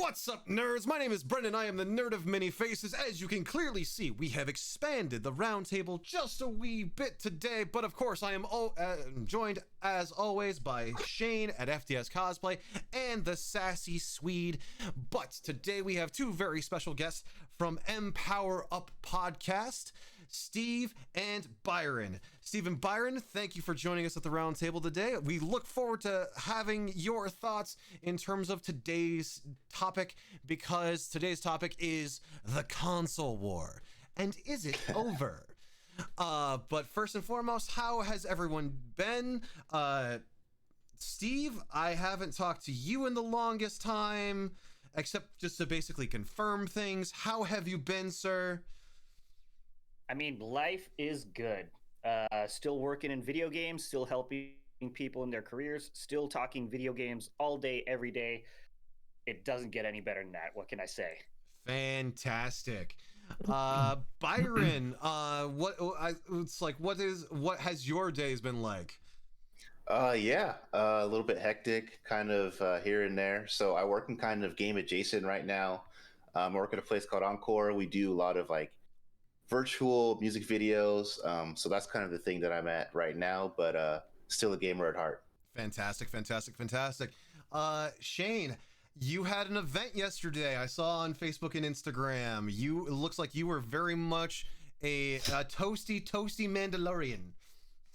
What's up, nerds? My name is Brendan. I am the nerd of many faces. As you can clearly see, we have expanded the roundtable just a wee bit today, but of course I am joined, as always, by Shane at FDScosplay and the SassySwede. But today we have two very special guests from EmpowerUp podcast, Steve and Byron. Steve and Byron, thank you for joining us at the roundtable today. We look forward to having your thoughts in terms of today's topic, because today's topic is the console war. And is it over? But first and foremost, how has everyone been? Steve, I haven't talked to you in the longest time, except just to basically confirm things. How have you been, sir? I mean, life is good. Still working in video games, still helping people in their careers, still talking video games all day, every day. It doesn't get any better than that. What can I say? Fantastic. Byron, what has your days been like? Yeah, a little bit hectic, kind of here and there. So I work in kind of game adjacent right now. I work at a place called Encore. We do a lot of like virtual music videos. So that's kind of the thing that I'm at right now, but still a gamer at heart. Fantastic. Shane, you had an event yesterday. I saw on Facebook and Instagram. It looks like you were very much a toasty Mandalorian.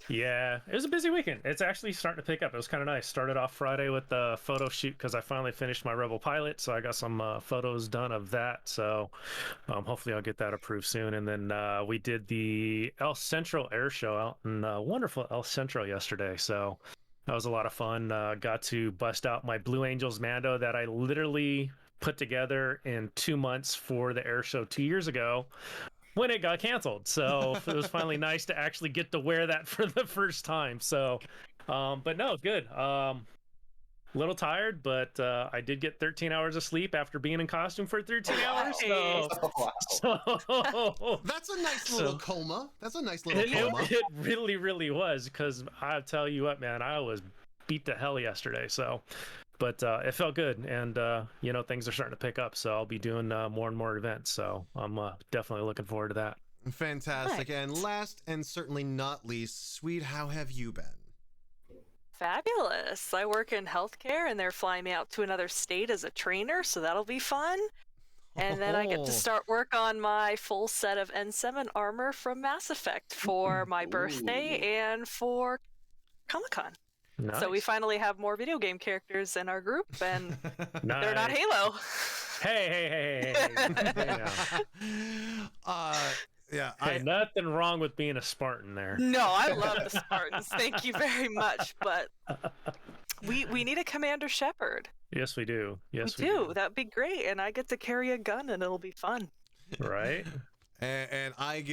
Yeah, it was a busy weekend. It's actually starting to pick up. It was kind of nice. Started off Friday with the photo shoot because I finally finished my Rebel Pilot, so I got some photos done of that. So hopefully I'll get that approved soon. And then we did the El Centro Air Show out in wonderful El Centro yesterday. So that was a lot of fun. Got to bust out my Blue Angels Mando that I literally put together in 2 months for the air show 2 years ago when it got canceled. So it was finally nice to actually get to wear that for the first time. So, but no, good. A little tired, but I did get 13 hours of sleep after being in costume for 13 hours. So, That's a nice little coma. That's a nice little coma. It really, really was, because I tell you what, man, I was beat to hell yesterday. So, but it felt good, and things are starting to pick up. So I'll be doing more and more events. So I'm definitely looking forward to that. Fantastic. Nice. And last and certainly not least, Swede, how have you been? Fabulous. I work in healthcare, and they're flying me out to another state as a trainer, so that'll be fun. And then I get to start work on my full set of N7 armor from Mass Effect for my birthday and for Comic-Con. Nice. So we finally have more video game characters in our group, and Nice. they're not Halo. Hey. Yeah, nothing wrong with being a Spartan there. No, I love the Spartans. Thank you very much. But we need a Commander Shepard. Yes, we do. Yes, we do. That'd be great. And I get to carry a gun, and it'll be fun. Right? And I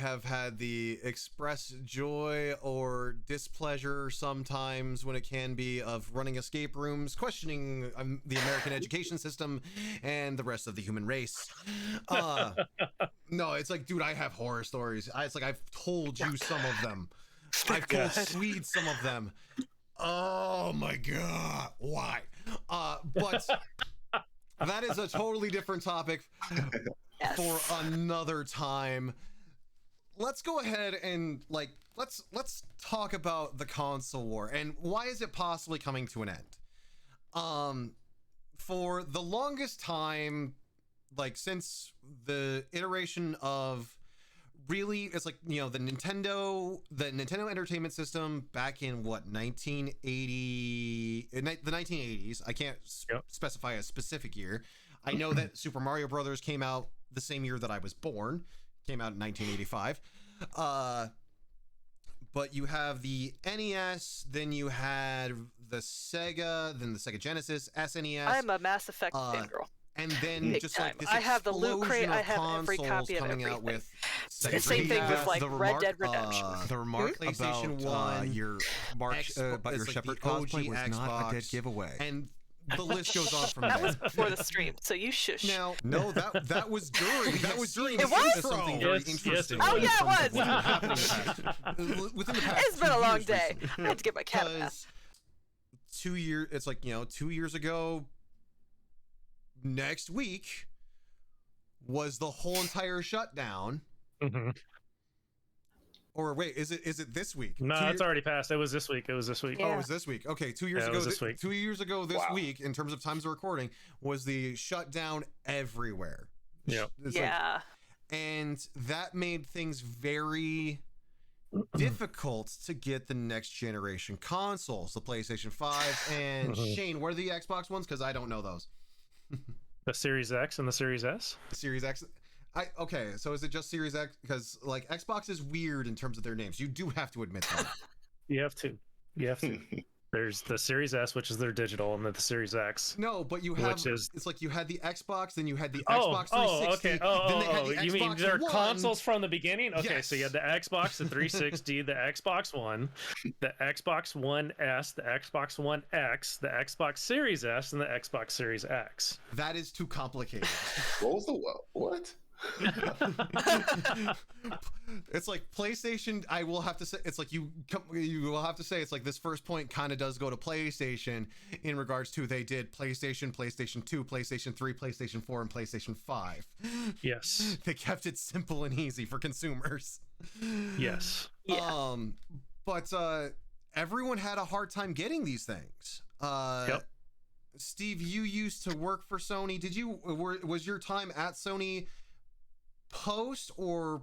have had the express joy or displeasure sometimes, when it can be, of running escape rooms, questioning the American education system and the rest of the human race. No, it's like, dude, I have horror stories. It's like, I've told you some of them. I've told Swede some of them. Oh my God, why? But that is a totally different topic. Yes. For another time. Let's go ahead and let's talk about the console war and why is it possibly coming to an end. For the longest time, since the iteration of it's the Nintendo Entertainment System back in the 1980s. I can't specify a specific year. I know that Super Mario Brothers came out the same year that I was born, came out in 1985. But you have the NES, then you had the Sega, then the Sega Genesis, SNES. I'm a Mass Effect fangirl. And then Big just time. this I have the loot crate. I have consoles every copy of coming everything. out with the same thing with Red Dead Redemption. The remark PlayStation about 1, your about your Shepard cosplay was not a dead giveaway. And the list goes on from that there. was before the stream, so you shush. Now, no, that was during. That was during. It was something very interesting. Oh yeah, it was. Within the past, it's been a long day. I had to get my cat a bath. 2 years. It's 2 years ago. next week was the whole entire shutdown. Mm-hmm. Or wait, is it this week? No, it's already passed. It was this week. Yeah. Oh, it was this week. Okay, 2 years Yeah, it ago. was this week. 2 years ago this Wow. week, in terms of times of recording, was the shutdown everywhere. Yep. It's like- Yeah. and that made things very difficult to get the next generation consoles, the PlayStation 5 and Shane, what are the Xbox ones? Because I don't know those. The Series X and the Series S. The Series X. Okay, so is it just Series X? Because like Xbox is weird in terms of their names. You do have to admit that. You have to. There's the Series S, which is their digital, and then the Series X. No, but you have. Which is- It's like you had the Xbox, then you had the Oh, Xbox 360. okay. Then they had the You mean Xbox their One. consoles from the beginning? Okay, Yes. so you had the Xbox, the 360, the Xbox One, the Xbox One S, the Xbox One X, the Xbox Series S, and the Xbox Series X. That is too complicated. What was the what? It's like PlayStation. I will have to say, it's like you will have to say it's like this first point kind of does go to PlayStation in regards to they did PlayStation, PlayStation 2, PlayStation 3, PlayStation 4, and PlayStation 5. Yes. They kept it simple and easy for consumers. Yes. Yeah. But everyone had a hard time getting these things. Yep. Steve, you used to work for Sony. Was your time at Sony post or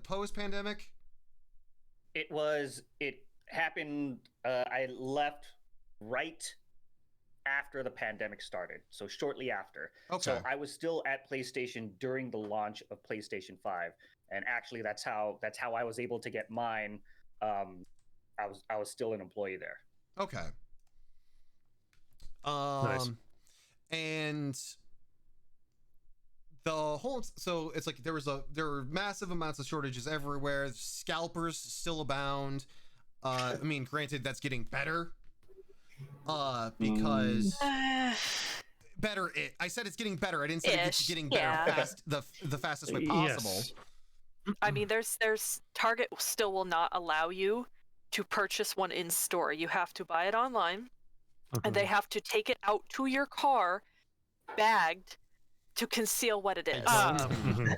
post pandemic? It happened. I left right after the pandemic started, so shortly after. Okay. So I was still at PlayStation during the launch of PlayStation 5, and actually that's how I was able to get mine. I was still an employee there. Okay. Nice. And the whole, so it's like there were massive amounts of shortages everywhere. Scalpers still abound. I mean, granted, that's getting better. Because better. I said it's getting better. I didn't say it's getting better fast. The fastest way possible. Yes. I mean, there's Target still will not allow you to purchase one in store. You have to buy it online, and they have to take it out to your car, bagged, to conceal what it is.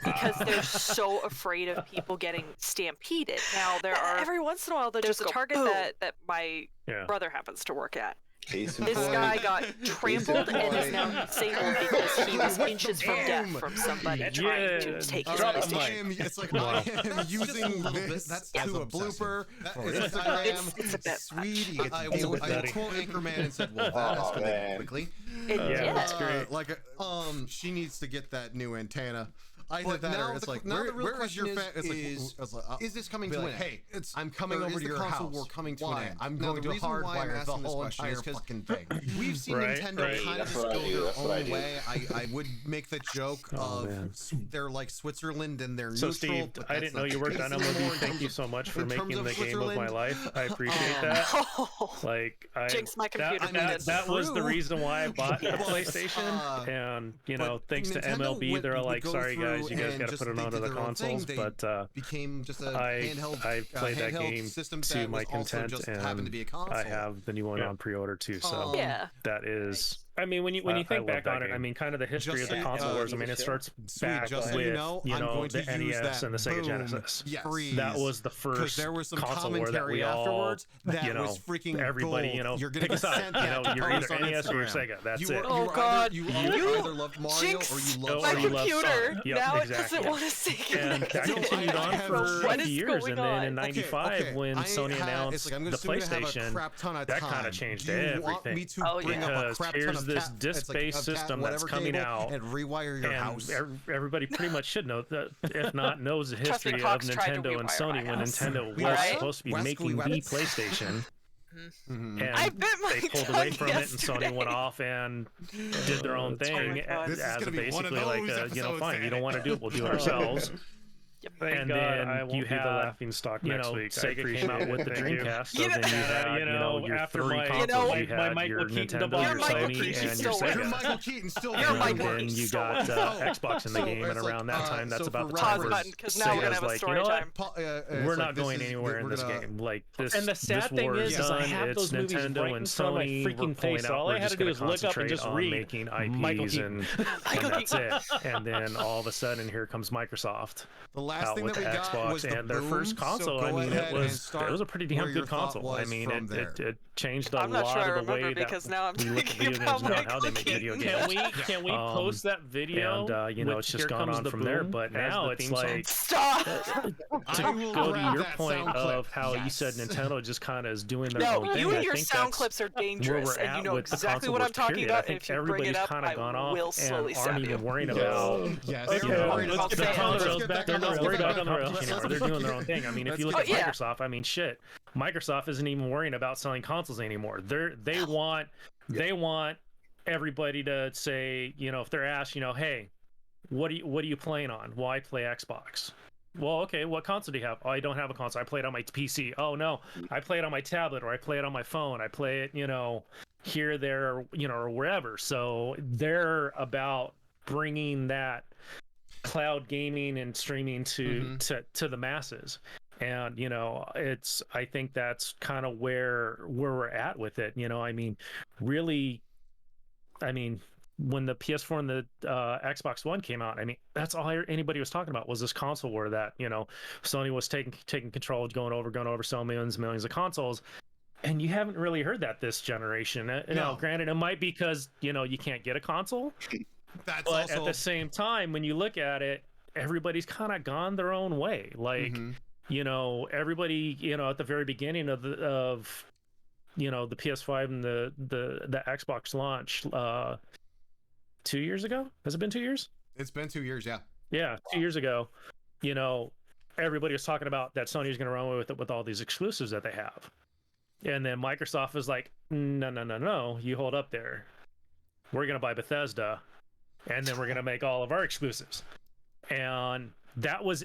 Because they're so afraid of people getting stampeded. Now every once in a while there's a Target that my brother happens to work at. This guy got trampled and is now disabled because he was inches from death from somebody trying to take his PlayStation. It's like I am using this as a blooper. It's a bit Sweetie, I will quote Anchorman and said, "Well, that escalated quickly." That's great. Like, she needs to get that new antenna. Either that or it's like, where is your is this coming to an end? Hey, I'm coming over to your house. We're coming to an end. I'm going to hardwire the whole entire fucking thing. We've seen Nintendo kind of go their own way. I would make the joke of they're like Switzerland and they're neutral. So Steve, I didn't know you worked on MLB. Thank you so much for making the game of my life. I appreciate that. Like, Jinx my computer. That was the reason why I bought the PlayStation. And thanks to MLB, they're like, sorry guys, you guys got to put it onto the consoles. But became just a handheld. I played that game system to my content, and I have the new one on pre-order too. So that is. I mean, when you think back on it, I mean, kind of the history of the console wars. I mean, it starts back with the NES and the Sega Genesis. That was the first console war that we all, everybody, pick us up. You're either NES or Sega. That's it. Oh God! You either loved Mario or you loved my Sonic. computer. Now it doesn't want to Sega. And that continued on for 20 years, and then in '95, when Sony announced the PlayStation, that kind of changed everything. Because here's this disc-based system that's coming out, and rewire your house. Everybody pretty much should know that, if not knows the history of Nintendo and Sony when Nintendo was supposed to be making the PlayStation. And they pulled away from it, and Sony went off and did their own thing as basically like, fine, you don't want to do it, we'll do it ourselves. And then I won't be the laughing stock next week. Sega came out with the Dreamcast, so then you had, your after 30 my, consoles. You my had Michael your Keaton Nintendo, your Sony, and your Sega. Your Michael Keaton still. And then you got Xbox in the game, and around that time, that's about the time where Sega's like, you know what? We're not going anywhere in this game. Like this. And the sad thing is I have those movies right in front of my freaking face. All I had to do is look up and just read making IPs, and that's it. And then all of a sudden, here comes Microsoft. The last thing that we got was and their first console. I mean, it was a pretty damn good console. I mean, it changed a lot of the way that we look at video games now, how they make video games. Can we post that video? And it's just gone on from there. But now it's like, stop. To go to your point of how you said Nintendo just kind of is doing their own thing. You and your sound clips are dangerous, and you know exactly what I'm talking about. I think everybody's kind of gone off and aren't even worrying about. Yes, the consoles. They're not worried about competition anymore. They're doing their own thing. I mean, if you look at Microsoft, I mean, shit, Microsoft isn't even worrying about selling consoles anymore. They want everybody to say, if they're asked, hey, what are you playing on? Well, I play Xbox. Well, okay, what console do you have? Oh, I don't have a console. I play it on my PC. Oh no, I play it on my tablet, or I play it on my phone. I play it, here, there, or wherever. So they're about bringing that cloud gaming and streaming to the masses. And I think that's kind of where we're at with it. I mean, really, when the PS4 and the Xbox One came out, I mean, that's all anybody was talking about was this console war that Sony was taking control, going over, selling millions and millions of consoles. And you haven't really heard that this generation. Now, granted, it might be because you can't get a console. But at the same time, when you look at it, everybody's kind of gone their own way. Like, everybody, at the very beginning of the PS5 and the Xbox launch, 2 years ago? Has it been 2 years? It's been 2 years, yeah. Yeah, 2 years ago, everybody was talking about that Sony's going to run with all these exclusives that they have. And then Microsoft was like, no, you hold up there. We're going to buy Bethesda, and then we're going to make all of our exclusives. And that was,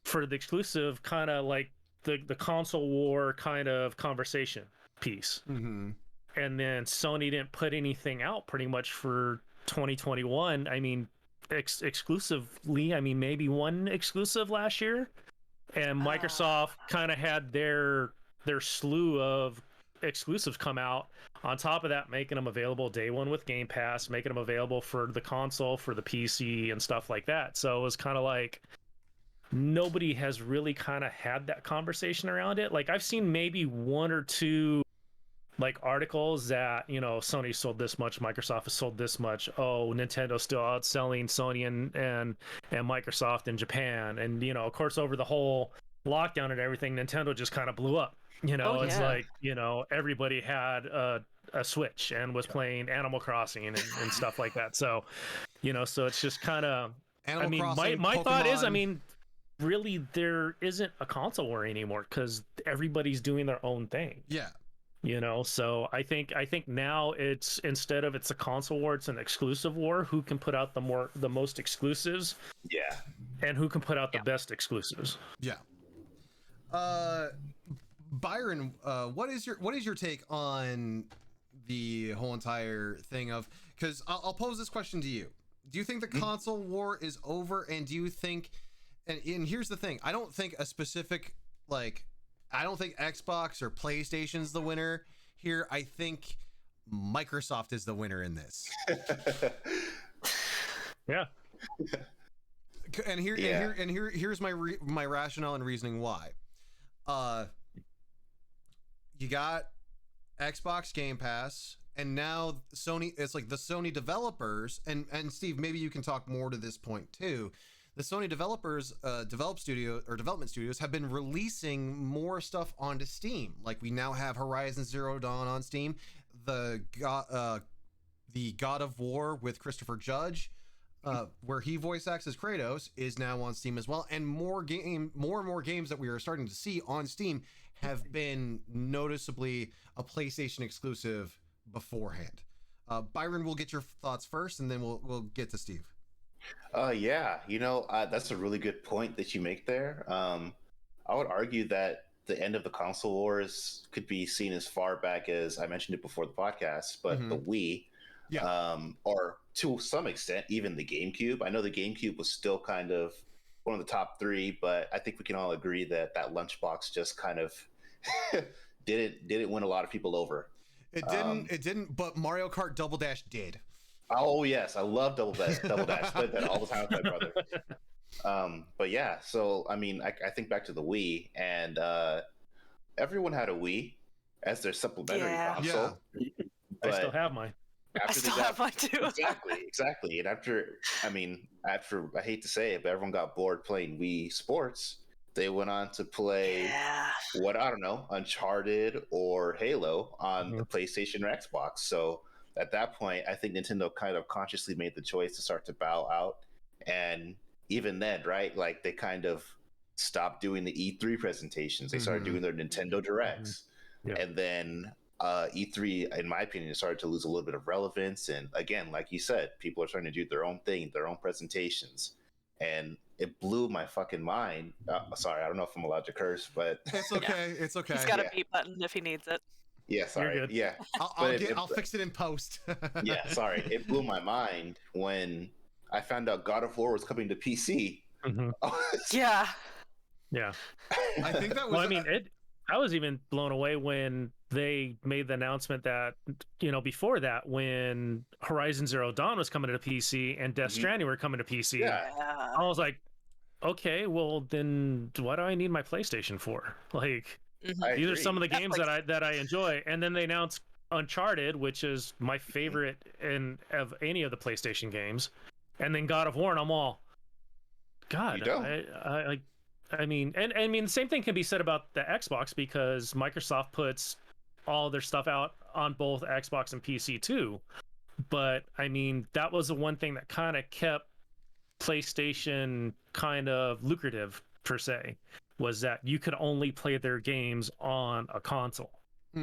for the exclusive, kind of like the console war kind of conversation piece. And then Sony didn't put anything out pretty much for 2021. I mean, exclusively, maybe one exclusive last year, and Microsoft kind of had their slew of exclusives come out on top of that, making them available day one with Game Pass, making them available for the console, for the PC and stuff like that. So it was kind of like nobody has really kind of had that conversation around it. Like, I've seen maybe one or two like articles that Sony sold this much, Microsoft has sold this much. Oh, Nintendo's still outselling Sony and Microsoft in Japan, and of course, over the whole lockdown and everything, Nintendo just kind of blew up. It's like everybody had a Switch and was playing Animal Crossing and stuff like that. So so it's just kind of my thought is, really there isn't a console war anymore because everybody's doing their own thing. So I think now it's, instead of it's a console war, it's an exclusive war. Who can put out the most exclusives? And who can put out the best exclusives? Byron, what is your take on the whole entire thing of, because I'll pose this question to you. Do you think the console war is over? And do you think, and here's the thing, I don't think a specific, I don't think Xbox or PlayStation's the winner here. I think Microsoft is the winner in this. And here's my rationale and reasoning why. You got Xbox Game Pass, and now Sony. It's like the Sony developers, and Steve, maybe you can talk more to this point too. The Sony developers, development studios have been releasing more stuff onto Steam. Like, we now have Horizon Zero Dawn on Steam, the God of War with Christopher Judge, where he voice acts as Kratos, is now on Steam as well, and more and more games that we are starting to see on Steam have been noticeably a PlayStation exclusive beforehand. Byron, we'll get your thoughts first, and then we'll get to Steve. Yeah, that's a really good point that you make there. I would argue that the end of the console wars could be seen as far back as I mentioned it before the podcast, but the Wii, or to some extent, even the GameCube. I know the GameCube was still kind of one of the top three, but I think we can all agree that that lunchbox just kind of didn't win a lot of people over. It didn't. It didn't. But Mario Kart Double Dash did. Oh yes, I love Double Dash. Played that all the time with my brother. But yeah, so I mean, I think back to the Wii, and everyone had a Wii as their supplementary console. Yeah. I still have mine. I still have mine too. Exactly. And after I hate to say it, but everyone got bored playing Wii Sports. They went on to play Uncharted or Halo on the PlayStation or Xbox. So at that point, I think Nintendo kind of consciously made the choice to start to bow out. And even then, right, like they kind of stopped doing the E3 presentations. They started doing their Nintendo Directs. And then E3, in my opinion, started to lose a little bit of relevance. And again, like you said, people are trying to do their own thing, their own presentations. And it blew my fucking mind. Sorry, I don't know if I'm allowed to curse, but it's okay. It's okay. He's got a beep button if he needs it. Yeah, sorry. Yeah, I'll fix it in post. Yeah, sorry. It blew my mind when I found out God of War was coming to PC. Yeah. I think that was. Well, I mean, I was even blown away when they made the announcement that, before that, when Horizon Zero Dawn was coming to PC and Death Stranding were coming to PC, I was like, okay, well then what do I need my PlayStation for? Like, these are some of the games that I enjoy. And then they announced Uncharted, which is my favorite of any of the PlayStation games, and then God of War, and I'm all, God, I mean, the same thing can be said about the Xbox, because Microsoft puts all their stuff out on both Xbox and PC too. But I mean, that was the one thing that kind of kept PlayStation kind of lucrative per se, was that you could only play their games on a console. So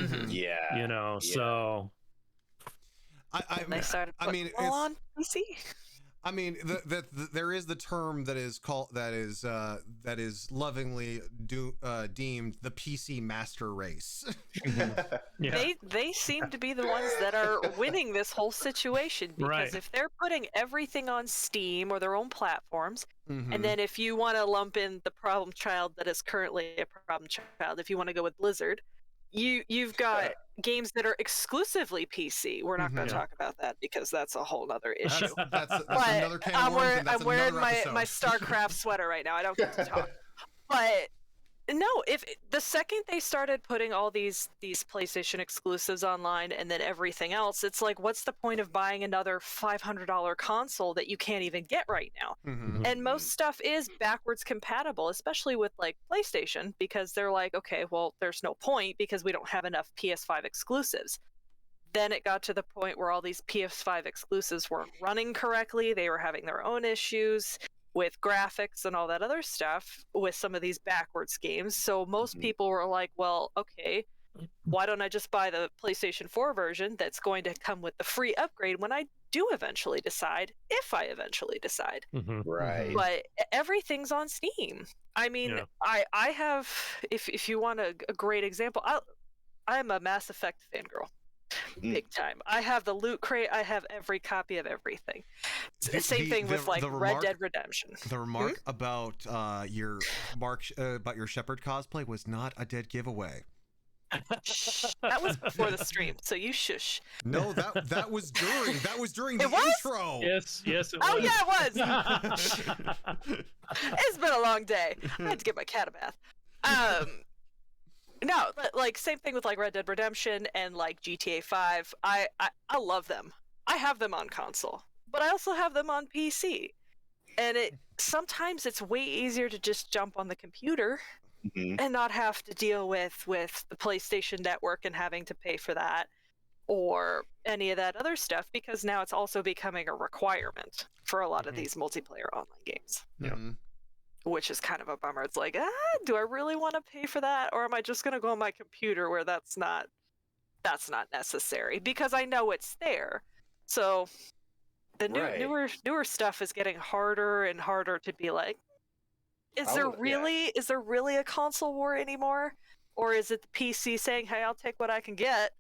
they started putting on PC. I mean, there is the term that is called that is lovingly deemed the PC master race. They seem to be the ones that are winning this whole situation, because if they're putting everything on Steam or their own platforms, and then if you want to lump in the problem child that is currently a problem child, if you want to go with Blizzard, you've got games that are exclusively PC. We're not going to talk about that because that's a whole other issue. That's another can of worms, I'm wearing my StarCraft sweater right now. I don't get to talk. But no, if the second they started putting all these PlayStation exclusives online and then everything else, it's like, what's the point of buying another $500 console that you can't even get right now? And most stuff is backwards compatible, especially with like PlayStation, because they're like, okay, well, there's no point because we don't have enough PS5 exclusives. Then it got to the point where all these PS5 exclusives weren't running correctly. They were having their own issues with graphics and all that other stuff with some of these backwards games. So most people were like, well, okay, why don't I just buy the PlayStation 4 version that's going to come with the free upgrade when I do eventually decide, if I eventually decide. Right. But everything's on Steam. I mean, I have, if you want a great example, I'm a Mass Effect fangirl. Big time. I have the loot crate. I have every copy of everything. Same thing with like Red Dead Redemption. The remark about your Shepherd cosplay was not a dead giveaway. That was before the stream, so you shush. No, that was during. That was during the intro. Yes, it was. Oh yeah, it was. It's been a long day. I had to give my cat a bath. No, but like same thing with like Red Dead Redemption and like GTA 5. I love them. I have them on console, but I also have them on PC. And sometimes it's way easier to just jump on the computer and not have to deal with the PlayStation Network and having to pay for that or any of that other stuff, because now it's also becoming a requirement for a lot of these multiplayer online games. Which is kind of a bummer. It's like, do I really want to pay for that, or am I just going to go on my computer where that's not necessary, because I know it's there. So The newer stuff is getting harder and harder to be like, is there really a console war anymore? Or is it the PC saying, hey, I'll take what I can get,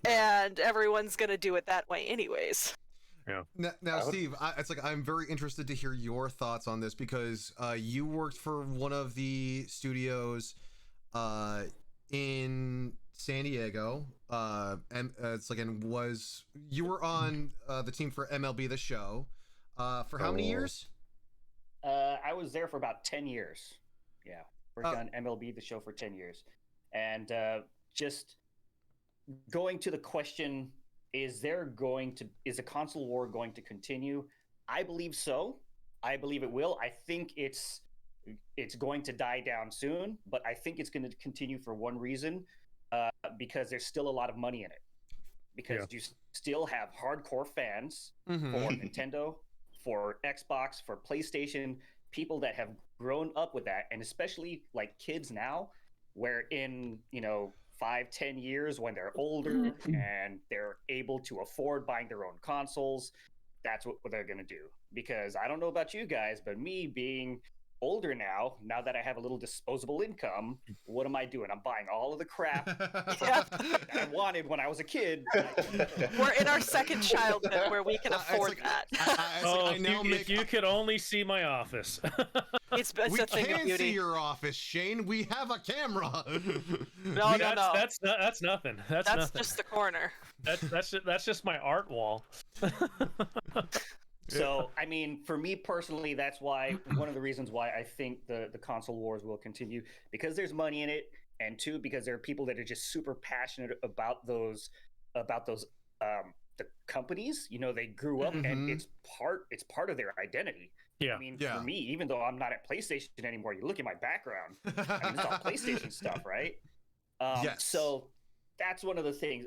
and everyone's going to do it that way anyways? Yeah. Now Steve, it's like I'm very interested to hear your thoughts on this because you worked for one of the studios in San Diego, and it's like, and you were on the team for MLB The Show for how many years? I was there for about 10 years. Yeah, worked on MLB The Show for 10 years, and just going to the question: is a console war going to continue? I believe so. I believe it will. I think it's going to die down soon, but I think it's going to continue for one reason, because there's still a lot of money in it. Because you still have hardcore fans for Nintendo, for Xbox, for PlayStation, people that have grown up with that, and especially like kids now, where in 5-10 years when they're older and they're able to afford buying their own consoles, that's what they're going to do. Because I don't know about you guys, but me being older now that I have a little disposable income, what am I doing? I'm buying all of the crap that I wanted when I was a kid. We're in our second childhood where we can afford that. If you could only see my office. It's a thing of beauty. We can see your office, Shane. We have a camera. No. That's nothing. That's nothing. Just the corner. That's just my art wall. So, I mean, for me personally, that's why one of the reasons why I think the console wars will continue, because there's money in it, and two, because there are people that are just super passionate about those the companies. They grew up and it's part of their identity. Yeah. I mean, for me, even though I'm not at PlayStation anymore, you look at my background, I mean, it's all PlayStation stuff, right? Yes. So that's one of the things,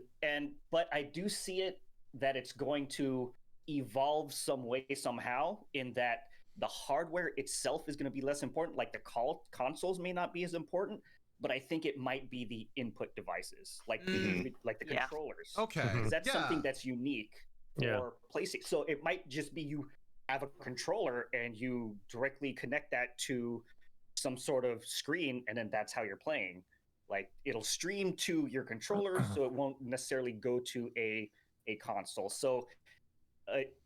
but I do see it that it's going to evolve some way somehow, in that the hardware itself is going to be less important. Like the consoles may not be as important, but I think it might be the input devices, like the controllers. Okay, because that's something that's unique for PlayStation. So it might just be you have a controller and you directly connect that to some sort of screen, and then that's how you're playing. Like it'll stream to your controller, so it won't necessarily go to a console. So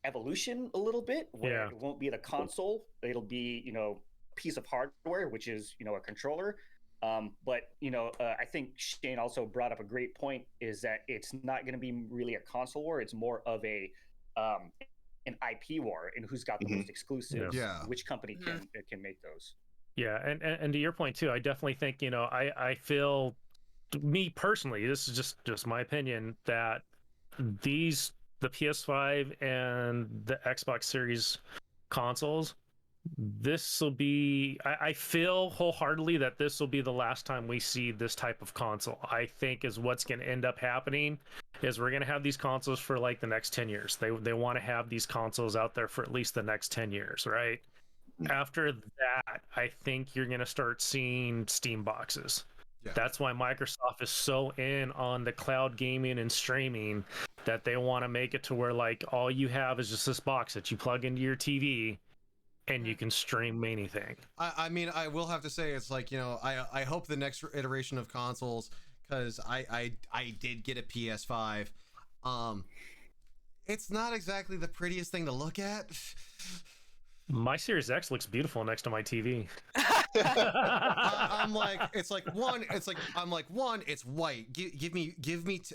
evolution a little bit, where it won't be the console, it'll be a piece of hardware, which is a controller. But I think Shane also brought up a great point, is that it's not going to be really a console war. It's more of an IP war, and who's got the most exclusives. Which company can make those. Yeah, and to your point too, I definitely think I feel, me personally, this is just my opinion, that the PS5 and the Xbox Series consoles, this will be, I feel wholeheartedly that this will be the last time we see this type of console. I think is what's going to end up happening, is we're going to have these consoles for like the next 10 years. They want to have these consoles out there for at least the next 10 years, right? After that, I think you're going to start seeing Steam boxes. That's why Microsoft is so in on the cloud gaming and streaming, that they want to make it to where like all you have is just this box that you plug into your TV and you can stream anything. I mean, I will have to say, it's like, I hope the next iteration of consoles, because I did get a PS5. It's not exactly the prettiest thing to look at. My Series X looks beautiful next to my TV. I'm like, it's white. Give me.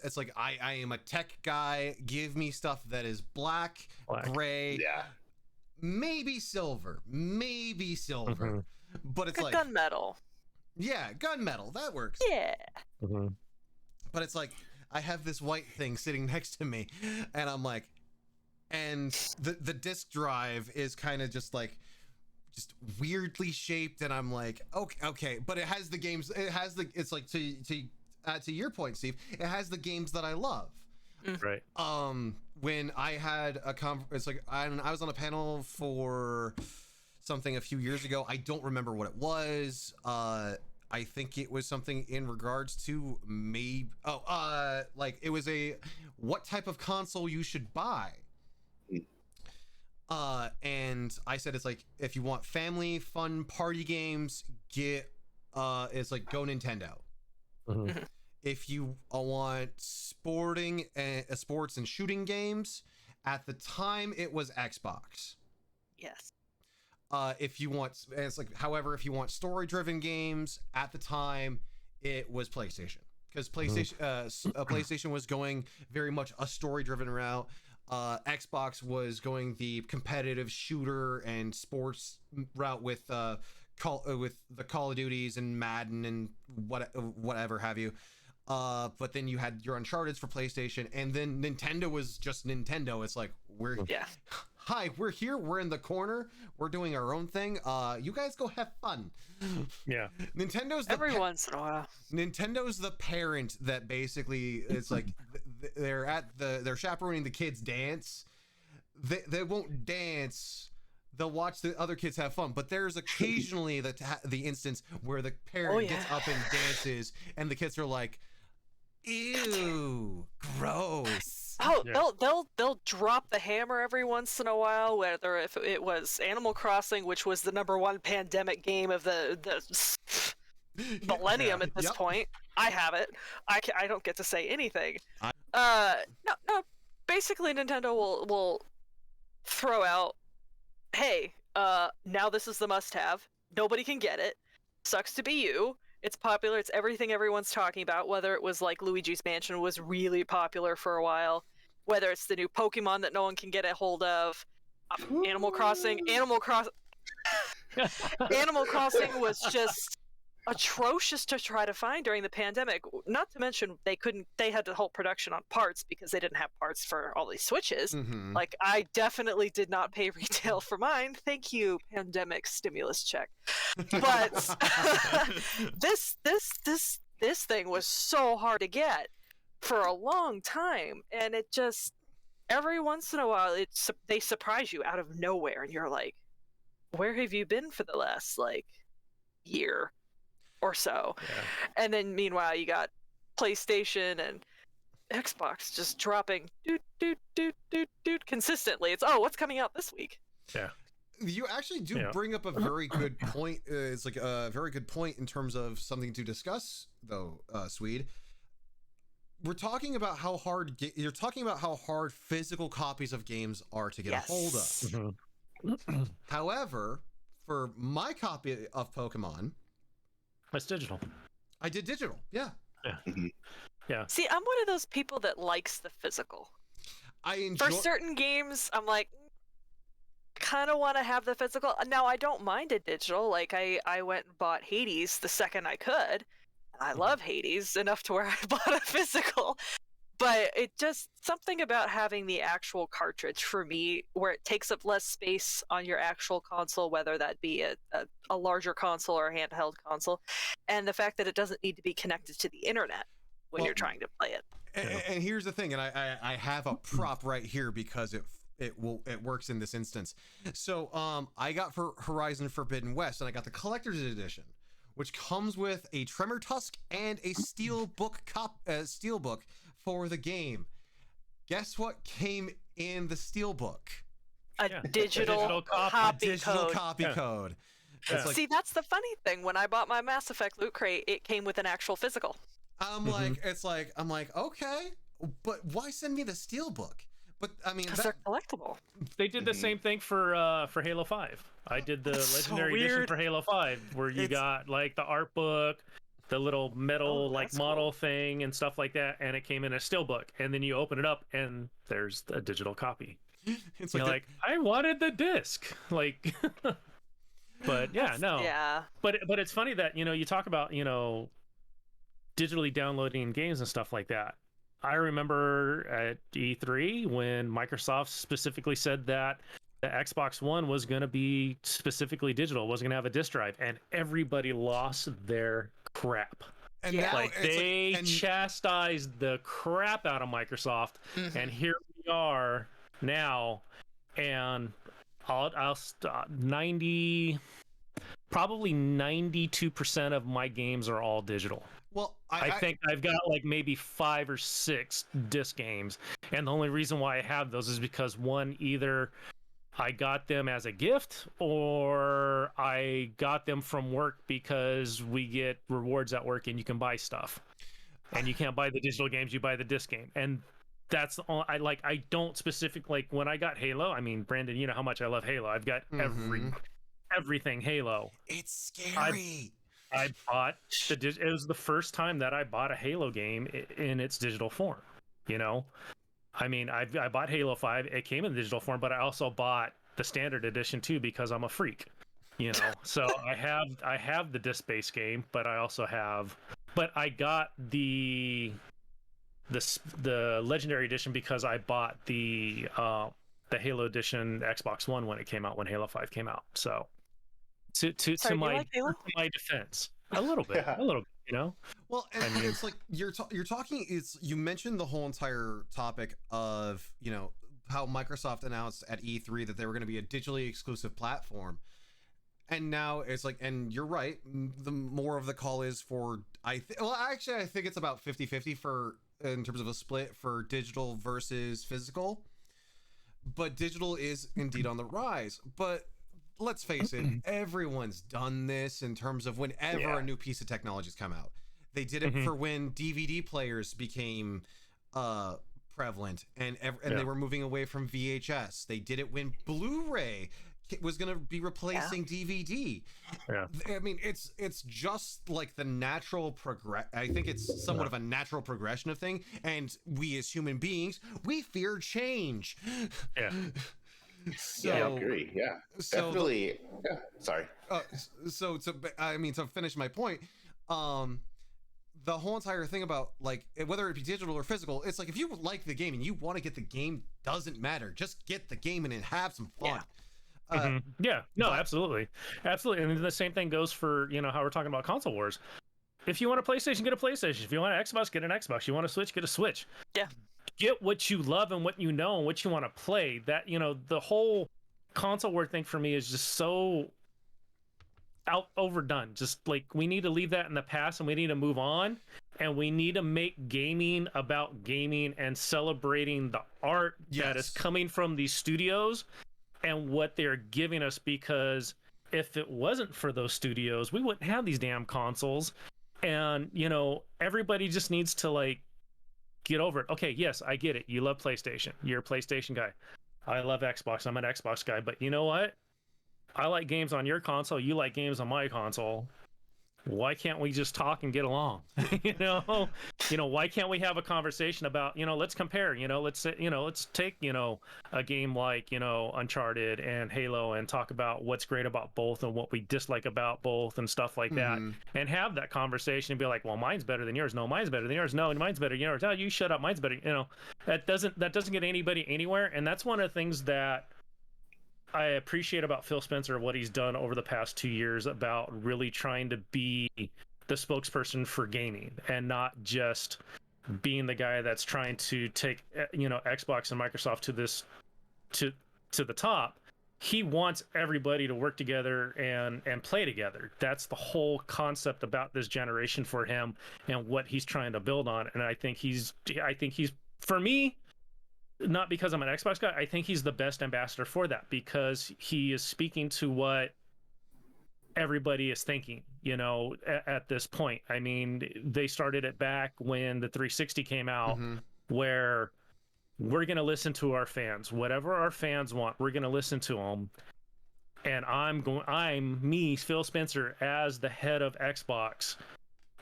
It's like I am a tech guy. Give me stuff that is black. Gray, maybe silver, but it's like gunmetal. Yeah, gunmetal, that works. Yeah. But it's like I have this white thing sitting next to me, and I'm like. And the disk drive is kind of just weirdly shaped, and I'm like, okay, but it has the games. It's like to your point, Steve. It has the games that I love. Right. When I had it's like I was on a panel for something a few years ago. I don't remember what it was. I think it was something in regards to like it was what type of console you should buy. And I said, it's like, if you want family fun party games, get it's like go Nintendo. Mm-hmm. If you want sports and shooting games, at the time it was Xbox. Yes. If you want, it's like, however, if you want story-driven games, at the time it was PlayStation, because PlayStation was going very much a story-driven route. Xbox was going the competitive shooter and sports route with the Call of Duties and Madden and whatever have you. But then you had your Uncharted for PlayStation, and then Nintendo was just Nintendo. It's like, hi, we're here, we're in the corner, we're doing our own thing. You guys go have fun. Yeah. Nintendo's every once in a while. Nintendo's the parent that basically, it's like they're chaperoning the kids dance. They won't dance. They'll watch the other kids have fun, but there's occasionally the instance where the parent gets up and dances, and the kids are like, "Ew, gross." Oh, yeah. They'll drop the hammer every once in a while. Whether if it was Animal Crossing, which was the #1 pandemic game of the millennium at this point, I have it. I don't get to say anything. No. Basically, Nintendo will throw out, hey, now this is the must-have. Nobody can get it. Sucks to be you. It's popular. It's everything everyone's talking about. Whether it was like Luigi's Mansion was really popular for a while, whether it's the new Pokemon that no one can get a hold of, Animal Crossing was just atrocious to try to find during the pandemic. Not to mention they had to halt production on parts because they didn't have parts for all these Switches. Mm-hmm. Like, I definitely did not pay retail for mine. Thank you, pandemic stimulus check. But this thing was so hard to get for a long time, and it just, every once in a while they surprise you out of nowhere, and you're like, where have you been for the last year or so? Yeah. And then meanwhile you got PlayStation and Xbox just dropping consistently. It's what's coming out this week? Yeah. You actually do bring up a very good point. It's like a very good point in terms of something to discuss, though, Swede. We're talking about how hard you're talking about how hard physical copies of games are to get a hold of. Mm-hmm. However, for my copy of Pokemon, it's digital. I did digital. Yeah. Yeah. See, I'm one of those people that likes the physical. For certain games, I'm like, kind of want to have the physical. Now, I don't mind a digital. Like, I went and bought Hades the second I could. I love Hades enough to where I bought a physical. But it just, something about having the actual cartridge for me, where it takes up less space on your actual console, whether that be a larger console or a handheld console, and the fact that it doesn't need to be connected to the internet when you're trying to play it. And here's the thing, and I have a prop right here because it works in this instance. So I got for Horizon Forbidden West, and I got the collector's edition, which comes with a Tremor Tusk and a steelbook for the game. Guess what came in the steelbook? A digital copy code. Yeah. See, that's the funny thing. When I bought my Mass Effect loot crate, it came with an actual physical. I'm like, okay, but why send me the steelbook? But I mean, because they're collectible. They did the same thing for Halo 5. I did the Legendary Edition for Halo 5, where you got like the art book, the little metal model thing and stuff like that, and it came in a steelbook, and then you open it up and there's a digital copy. It's like I wanted the disc, like. But but it's funny that you talk about digitally downloading games and stuff like that. I remember at E3 when Microsoft specifically said that the Xbox One was going to be specifically digital, wasn't going to have a disc drive, and everybody lost their crap. And they chastised the crap out of Microsoft, and here we are now, and I'll stop 92% of my games are all digital. Well, I think I've got like maybe 5 or 6 disc games, and the only reason why I have those is because one, either I got them as a gift, or I got them from work because we get rewards at work and you can buy stuff. And you can't buy the digital games, you buy the disc game. And that's all I don't specifically, like when I got Halo, I mean, Brandon, you know how much I love Halo. I've got everything Halo. It's scary. I bought it was the first time that I bought a Halo game in its digital form, you know? I mean, I bought Halo 5. It came in digital form, but I also bought the standard edition too because I'm a freak, you know. So I have the disc-based game, but I also have. But I got the legendary edition because I bought the Halo edition Xbox One when it came out, when Halo 5 came out. So to my defense, a little bit, you know. Well, and I mean, it's like you're talking. You mentioned the whole entire topic of, you know, how Microsoft announced at E3 that they were going to be a digitally exclusive platform, and now it's like, and you're right. The more of the call is for I think it's about 50-50 for in terms of a split for digital versus physical, but digital is indeed on the rise. But let's face it, everyone's done this in terms of whenever a new piece of technology's come out. They did it for when DVD players became prevalent and they were moving away from VHS. They did it when Blu-ray was going to be replacing DVD. I mean, it's just like the natural I think it's somewhat of a natural progression of thing, and we as human beings, we fear change. So, I agree. Yeah, so definitely. Sorry. To finish my point, the whole entire thing about, like, whether it be digital or physical, it's like if you like the game and you want to get the game, doesn't matter. Just get the game and have some fun. Absolutely. And the same thing goes for, you know, how we're talking about console wars. If you want a PlayStation, get a PlayStation. If you want an Xbox, get an Xbox. You want a Switch, get a Switch. Get what you love and what you know and what you want to play. That, you know, the whole console war thing for me is just so overdone. Just like, we need to leave that in the past and we need to move on, and we need to make gaming about gaming and celebrating the art that is coming from these studios and what they're giving us, because if it wasn't for those studios, we wouldn't have these damn consoles. And, you know, everybody just needs to, like, get over it. Okay, yes, I get it. You love PlayStation. You're a PlayStation guy. I love Xbox. I'm an Xbox guy. But you know what? I like games on your console. You like games on my console. Why can't we just talk and get along? you know, why can't we have a conversation about, you know, let's compare, you know, let's take, you know, a game like, you know, Uncharted and Halo and talk about what's great about both and what we dislike about both and stuff like that, and have that conversation and be like, well, mine's better than yours. No, mine's better than yours. No, mine's better. You know, tell you shut up. Mine's better. You know, that doesn't get anybody anywhere. And that's one of the things that I appreciate about Phil Spencer, what he's done over the past 2 years about really trying to be the spokesperson for gaming and not just being the guy that's trying to take, you know, Xbox and Microsoft to the top. He wants everybody to work together and play together. That's the whole concept about this generation for him and what he's trying to build on. And I think he's for me, not because I'm an Xbox guy, I think he's the best ambassador for that, because he is speaking to what everybody is thinking, you know, at this point. I mean, they started it back when the 360 came out, where we're going to listen to our fans. Whatever our fans want, we're going to listen to them. And I'm Phil Spencer, as the head of Xbox.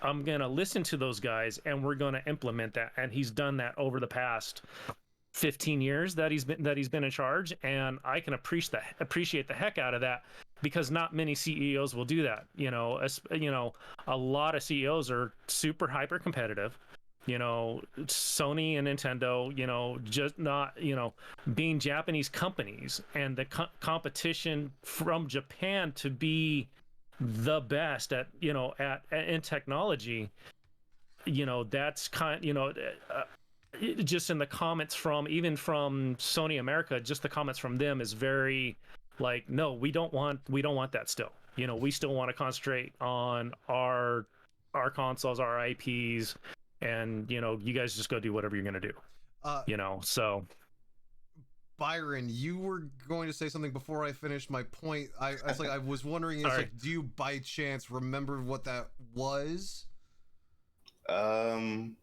I'm going to listen to those guys and we're going to implement that. And he's done that over the past 15 years that he's been in charge, and I can appreciate the heck out of that, because not many CEOs will do that. You know, a lot of CEOs are super hyper competitive. You know, Sony and Nintendo, you know, just not, you know, being Japanese companies, and the competition from Japan to be the best at, you know, in technology. You know, that's just in the comments from Sony America, just the comments from them is very like, no, we don't want that still. You know, we still want to concentrate on our consoles, our IPs, and, you know, you guys just go do whatever you're going to do. You know, so. Byron, you were going to say something before I finished my point. I was wondering, do you by chance remember what that was? I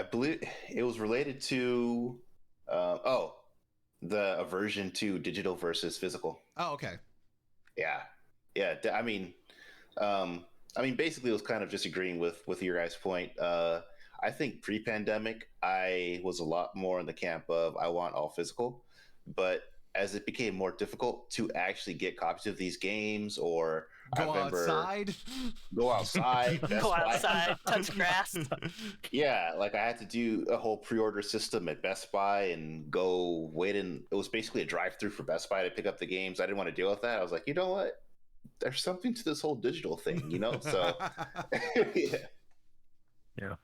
believe it was related to the aversion to digital versus physical. Oh, okay. Yeah. I mean, basically, it was kind of disagreeing with your guys' point. I think pre-pandemic, I was a lot more in the camp of I want all physical, but as it became more difficult to actually get copies of these games, or go outside, touch grass. Yeah, like I had to do a whole pre-order system at Best Buy and go wait in. It was basically a drive-through for Best Buy to pick up the games. I didn't want to deal with that. I was like, you know what? There's something to this whole digital thing, you know? So, yeah.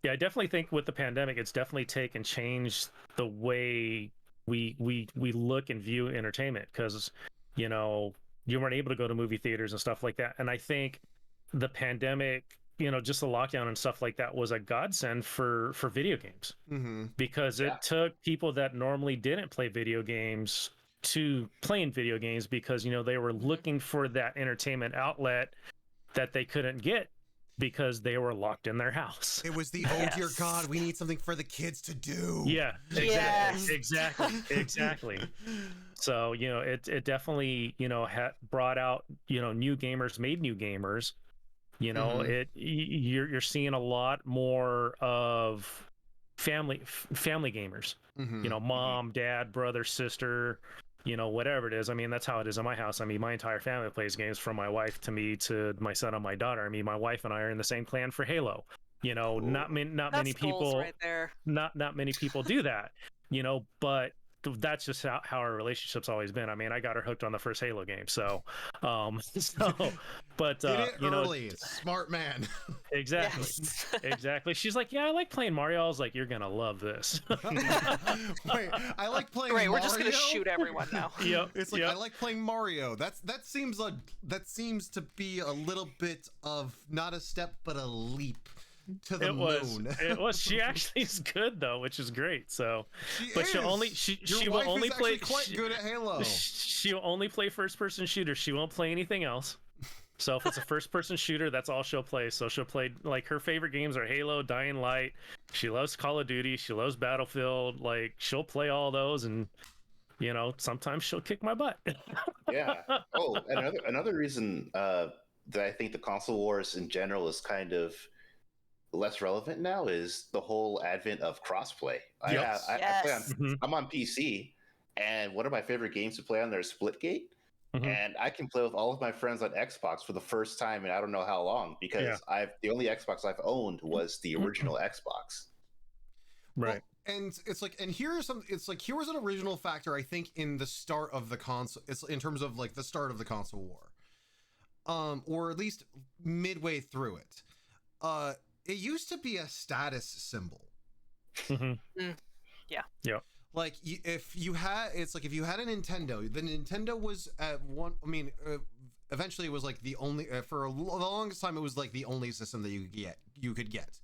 I definitely think with the pandemic, it's definitely changed the way we look and view entertainment, because you weren't able to go to movie theaters and stuff like that. And I think the pandemic, just the lockdown and stuff like that was a godsend for video games, because it took people that normally didn't play video games to playing video games, because they were looking for that entertainment outlet that they couldn't get because they were locked in their house. It was the dear God, we need something for the kids to do. Yeah, exactly. So it definitely brought out new gamers, made new gamers. You're seeing a lot more of family gamers. Mom, dad, brother, sister, whatever it is. I mean, that's how it is in my house. I mean, my entire family plays games, from my wife to me to my son and my daughter. I mean, my wife and I are in the same clan for Halo. Not many people right there. Not many people do that. But that's just how our relationship's always been. I mean, I got her hooked on the first Halo game, so but did it early. Smart man. Exactly. Yes. Exactly. She's like, yeah, I like playing Mario. I was like, you're gonna love this. Wait, I like playing Mario. We're just gonna shoot everyone now. Yep. It's like, I like playing Mario. That seems to be a little bit of not a step but a leap to the moon. It was. She actually is good though, which is great. So, she will only play quite good at Halo. She'll only play first-person shooters. She won't play anything else. So if it's a first-person shooter, that's all she'll play. So she'll play, like, her favorite games are Halo, Dying Light. She loves Call of Duty. She loves Battlefield. Like, she'll play all those, and sometimes she'll kick my butt. Yeah. Oh, another reason that I think the console wars in general is kind of less relevant now is the whole advent of crossplay. I'm on PC, and one of my favorite games to play on there is Splitgate, and I can play with all of my friends on Xbox for the first time in I don't know how long, because the only Xbox I've owned was the original Xbox. Right. Well, and it's like, and here was an original factor, I think, in the start of the console. It's in terms of like the start of the console war, or at least midway through it. It used to be a status symbol. Yeah. Like if you had a Nintendo, the Nintendo was at one. I mean, eventually it was like the only for the longest time it was like the only system that you could get.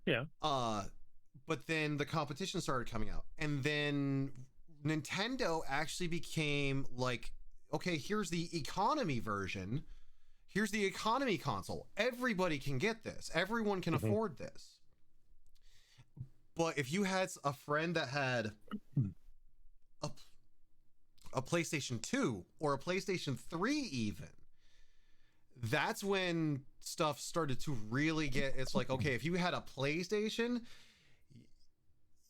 Yeah. But then the competition started coming out, and then Nintendo actually became like, okay, here's the economy version. Here's the economy console. Everybody can get this. Everyone can afford this. But if you had a friend that had a PlayStation 2 or a PlayStation 3 even, that's when stuff started to really get, it's like, okay, if you had a PlayStation,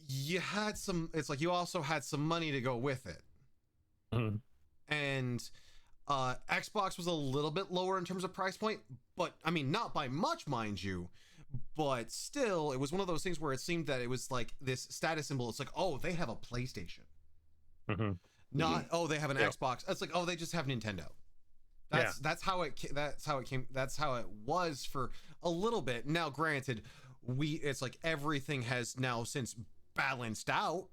you also had some money to go with it. And Xbox was a little bit lower in terms of price point, but I mean, not by much, mind you, but still, it was one of those things where it seemed that it was like this status symbol. It's like, oh, they have a PlayStation. Not, oh, they have an Xbox. It's like, oh, they just have Nintendo. That's how it was for a little bit. Now, granted, it's like everything has now since balanced out.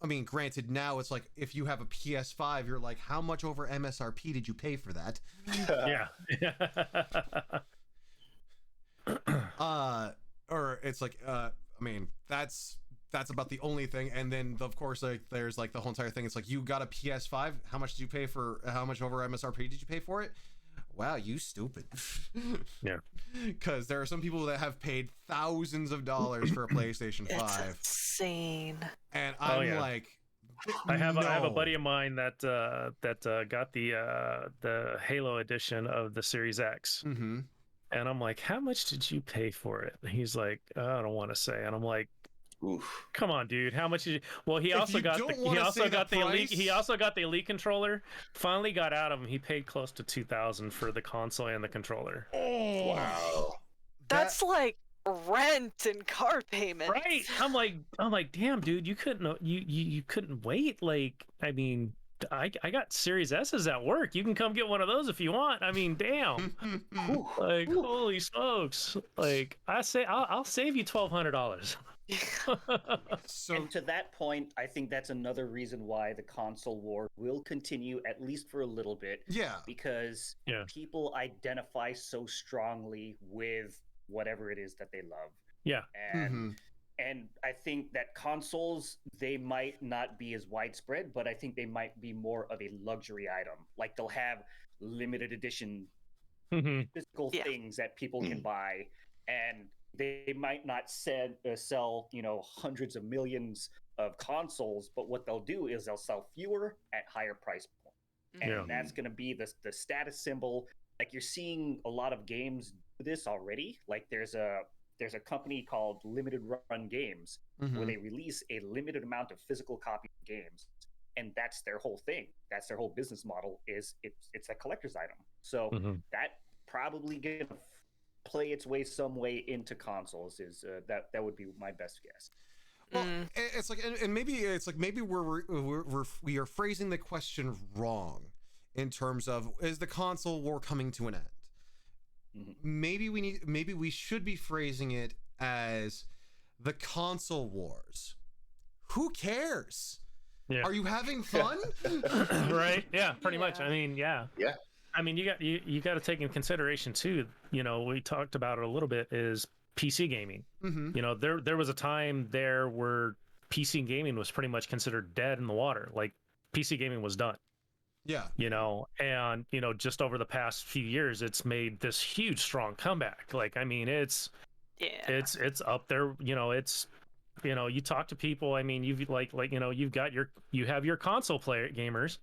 I mean, granted, now it's like if you have a PS5, you're like, how much over MSRP did you pay for that? Yeah. Or it's like, I mean, that's that's about the only thing. And then of course, like there's like the whole entire thing. It's like, you got a PS5. How much did you pay for? How much over MSRP did you pay for it? Wow, you stupid. Yeah. Because there are some people that have paid thousands of dollars for a PlayStation 5. It's insane. And I'm like, I have a buddy of mine that got the Halo edition of the Series X. Mm-hmm. And I'm like, how much did you pay for it? And he's like, I don't want to say. And I'm like, oof. Come on, dude. How much did you? Well, he also got the Elite controller. Finally got out of him. He paid close to $2,000 for the console and the controller. Oh, wow. That's like rent and car payment. Right. I'm like, damn, dude, you couldn't wait. Like, I mean, I got Series S's at work. You can come get one of those if you want. I mean, damn. Like, holy smokes. Like, I'll save you $1,200. So, and to that point, I think that's another reason why the console war will continue, at least for a little bit. Yeah. Because people identify so strongly with whatever it is that they love. Yeah. And I think that consoles, they might not be as widespread, but I think they might be more of a luxury item. Like they'll have limited edition physical things that people can buy, and they might not sell, hundreds of millions of consoles, but what they'll do is they'll sell fewer at higher price point. And that's going to be the status symbol. Like you're seeing a lot of games do this already. Like there's a company called Limited Run Games where they release a limited amount of physical copies of games, and that's their whole thing. That's their whole business model. Is it's a collector's item. So that probably gonna play its way some way into consoles. Is that would be my best guess. Well, it's like, and maybe it's like maybe we are phrasing the question wrong in terms of, is the console war coming to an end? Maybe we should be phrasing it as the console wars. Who cares? Yeah. Are you having fun? Right? Yeah, pretty much. I mean, yeah. I mean, you got to take in consideration too. We talked about it a little bit. Is PC gaming. There was a time there where PC gaming was pretty much considered dead in the water. Like PC gaming was done. Yeah. And just over the past few years, it's made this huge, strong comeback. Like, I mean, it's up there. You talk to people. I mean, you've you have your console player gamers,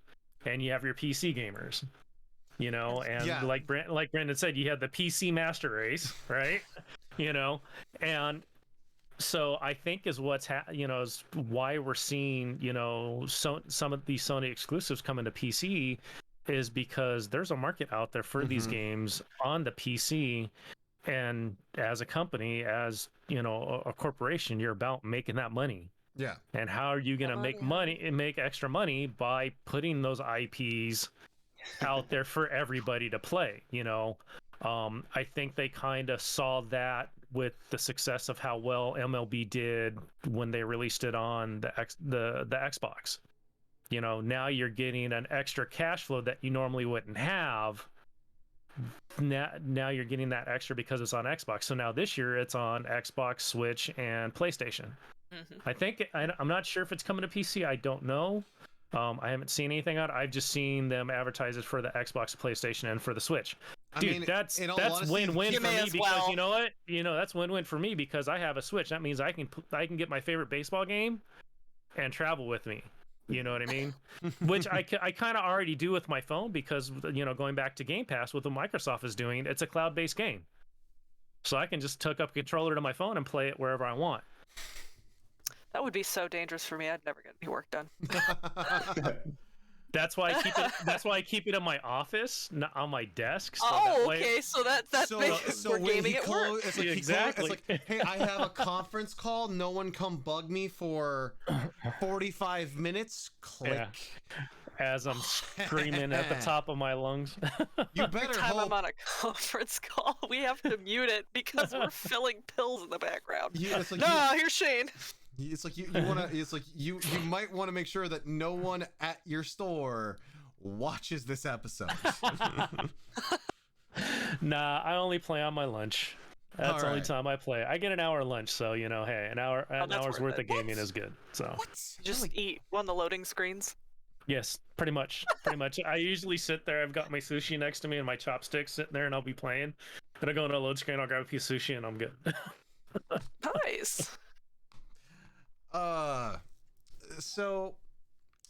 and you have your PC gamers. And like Brandon said, you have the PC master race, right? And so I think is what's is why we're seeing some of these Sony exclusives coming to PC, is because there's a market out there for these games on the PC, and as a company, as a corporation, you're about making that money. Yeah. And how are you going to make money and make extra money by putting those IPs out there for everybody to play? I think they kind of saw that with the success of how well MLB did when they released it on the Xbox. Now you're getting an extra cash flow that you normally wouldn't have. Now you're getting that extra because it's on Xbox. So now this year it's on Xbox, Switch, and PlayStation. I think I'm not sure if it's coming to PC. I don't know. I haven't seen anything on it. I've just seen them advertise it for the Xbox, PlayStation, and for the Switch. Dude, that's win-win for me because you know what? That's win-win for me because I have a Switch. That means I can get my favorite baseball game and travel with me. You know what I mean? Which I kind of already do with my phone because going back to Game Pass with what Microsoft is doing, it's a cloud-based game, so I can just hook up a controller to my phone and play it wherever I want. That would be so dangerous for me. I'd never get any work done. That's why I keep it in my office, not on my desk. So okay. So that makes we're gaming at work. It's like exactly. It's like, hey, I have a conference call. No one come bug me for 45 minutes. Click. Yeah. As I'm screaming at the top of my lungs. You better Every time hope. I'm on a conference call, we have to mute it because we're filling pills in the background. It's like here's Shane. It's like you want to. It's like you might want to make sure that no one at your store watches this episode. Nah, I only play on my lunch. That's the only time I play. I get an hour lunch, so you know, hey, an hour's worth of gaming is good. So just eat one of the loading screens. Yes, pretty much. I usually sit there. I've got my sushi next to me and my chopsticks sitting there, and I'll be playing. Then I go into a load screen. I'll grab a piece of sushi, and I'm good. Nice. So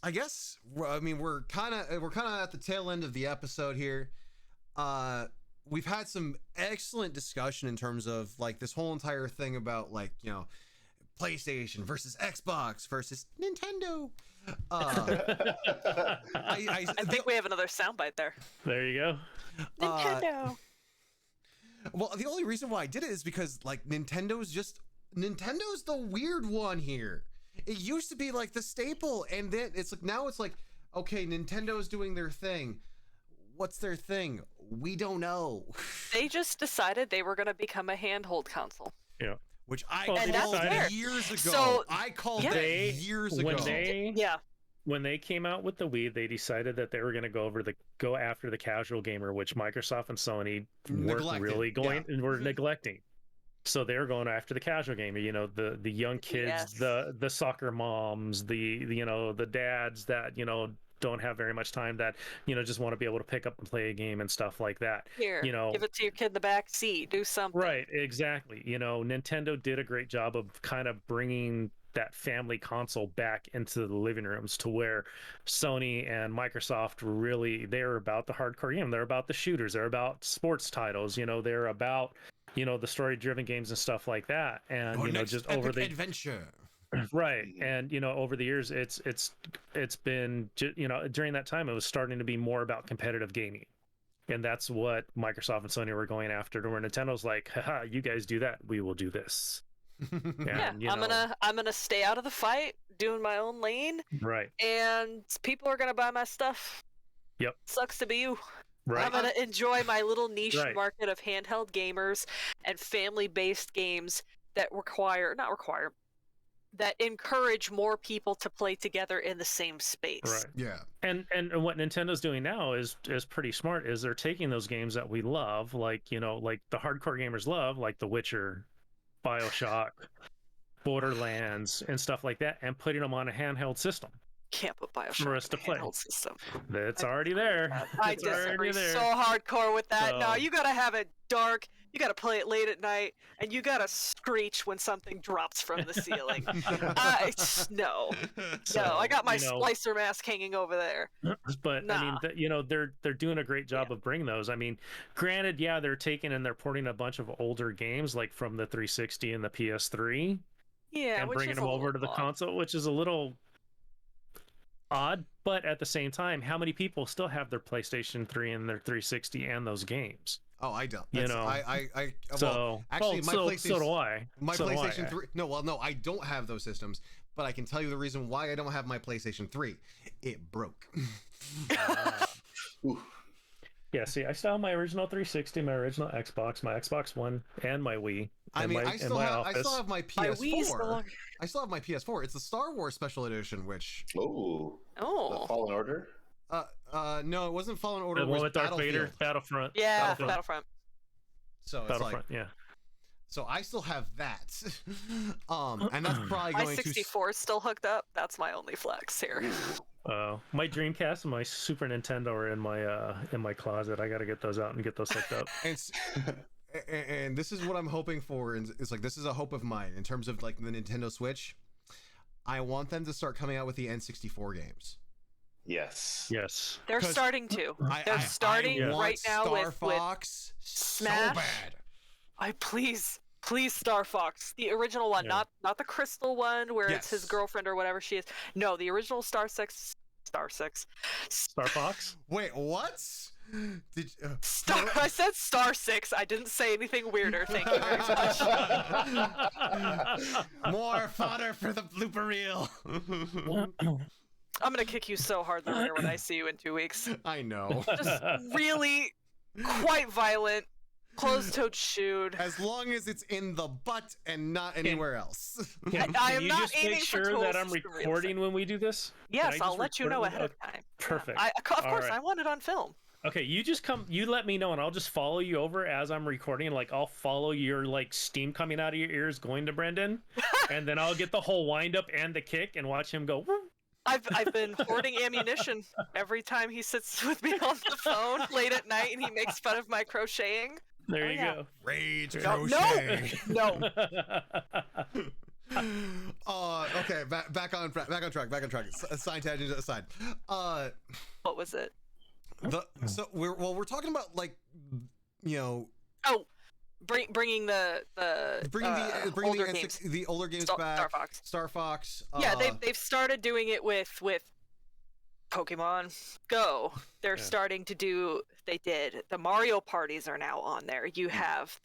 I guess we're kind of at the tail end of the episode here. We've had some excellent discussion in terms of like this whole entire thing about like, you know, PlayStation versus Xbox versus Nintendo. I think we have another soundbite there. There you go. Nintendo. Well, the only reason why I did it is because like Nintendo's the weird one here. It used to be like the staple, and then it's like now it's like, okay, Nintendo's doing their thing. What's their thing? We don't know. They just decided they were going to become a handheld console. Yeah. Which I called years ago. So, I called that years ago. When they came out with the Wii, they decided that they were going to go after the casual gamer, which Microsoft and Sony weren't really going and were neglecting. So they're going after the casual gamer, you know, the young kids, the soccer moms, the dads that, you know, don't have very much time, that, you know, just want to be able to pick up and play a game and stuff like that. Here, you know, give it to your kid in the back seat, do something. Right, exactly. You know, Nintendo did a great job of kind of bringing that family console back into the living rooms, to where Sony and Microsoft really, they're about the hardcore game. They're about the shooters. They're about sports titles. You know, they're about, you know, the story-driven games and stuff like that. And you know, just over the adventure. Right. And you know, over the years it's been, you know, during that time it was starting to be more about competitive gaming, and that's what Microsoft and Sony were going after, to where Nintendo's like, haha, you guys do that, we will do this. And, you know, I'm gonna stay out of the fight, doing my own lane, right, and people are gonna buy my stuff. Yep. Sucks to be you. Right. I'm gonna enjoy my little niche market of handheld gamers and family-based games that that encourage more people to play together in the same space. Right. Yeah. And what Nintendo's doing now is pretty smart. Is they're taking those games that we love, like, you know, like the hardcore gamers love, like The Witcher, BioShock, Borderlands, and stuff like that, and putting them on a handheld system. Can't put BioShock for us to play. System. It's already there. I disagree so hardcore with that. So, no, you gotta have it dark. You gotta play it late at night, and you gotta screech when something drops from the ceiling. No, I got my splicer mask hanging over there. But I mean, you know, they're doing a great job of bringing those. I mean, granted, they're taking and they're porting a bunch of older games, like from the 360 and the PS3, and bringing them over to the console, which is a little odd. But at the same time, how many people still have their PlayStation 3 and their 360 and those games? Oh, I don't. You know, actually, my PlayStation. So do I. My PlayStation 3. No, I don't have those systems. But I can tell you the reason why I don't have my PlayStation 3. It broke. Yeah, see, I still have my original 360, my original Xbox, my Xbox One, and my Wii. I mean, I still have my PS4. I still have my PS4. It's the Star Wars Special Edition, which. Oh. The Fallen Order. No, it wasn't Fallen Order. The one with Darth Vader, Battlefront. Yeah, Battlefront. So it's Battlefront, So I still have that. And that's probably going to. My 64 is still hooked up. That's my only flex here. My Dreamcast and my Super Nintendo are in my closet. I got to get those out and get those hooked up. And this is what I'm hoping for. And it's like, this is a hope of mine in terms of like the Nintendo Switch. I want them to start coming out with the N64 games. Yes. They're starting to. They're starting right now Star Fox with Smash. So bad. Please Star Fox, the original one, not the crystal one where it's his girlfriend or whatever she is. No, the original Star Fox. Wait, what? I said Star 6. I didn't say anything weirder. Thank you very much. More fodder for the blooper reel. I'm gonna kick you so hard in the rear when I see you in 2 weeks. I know. Just really quite violent, closed-toed shoot. As long as it's in the butt and not anywhere else. Can you just make sure that I'm recording when we do this? Yes, I'll let you know ahead of time. Perfect. Of course, I want it on film. Okay, you just come. You let me know, and I'll just follow you over as I'm recording. Like I'll follow your like steam coming out of your ears going to Brendan, and then I'll get the whole wind up and the kick and watch him go. Woo. I've been hoarding ammunition every time he sits with me on the phone late at night and he makes fun of my crocheting. There you go. Rage crochet. No. Okay, back on track. Side tangent aside. What was it? So we're talking about like, bringing the older games back. Star Fox. Yeah, they've started doing it with Pokemon Go. They're starting to do. They did. The Mario parties are now on there. You have.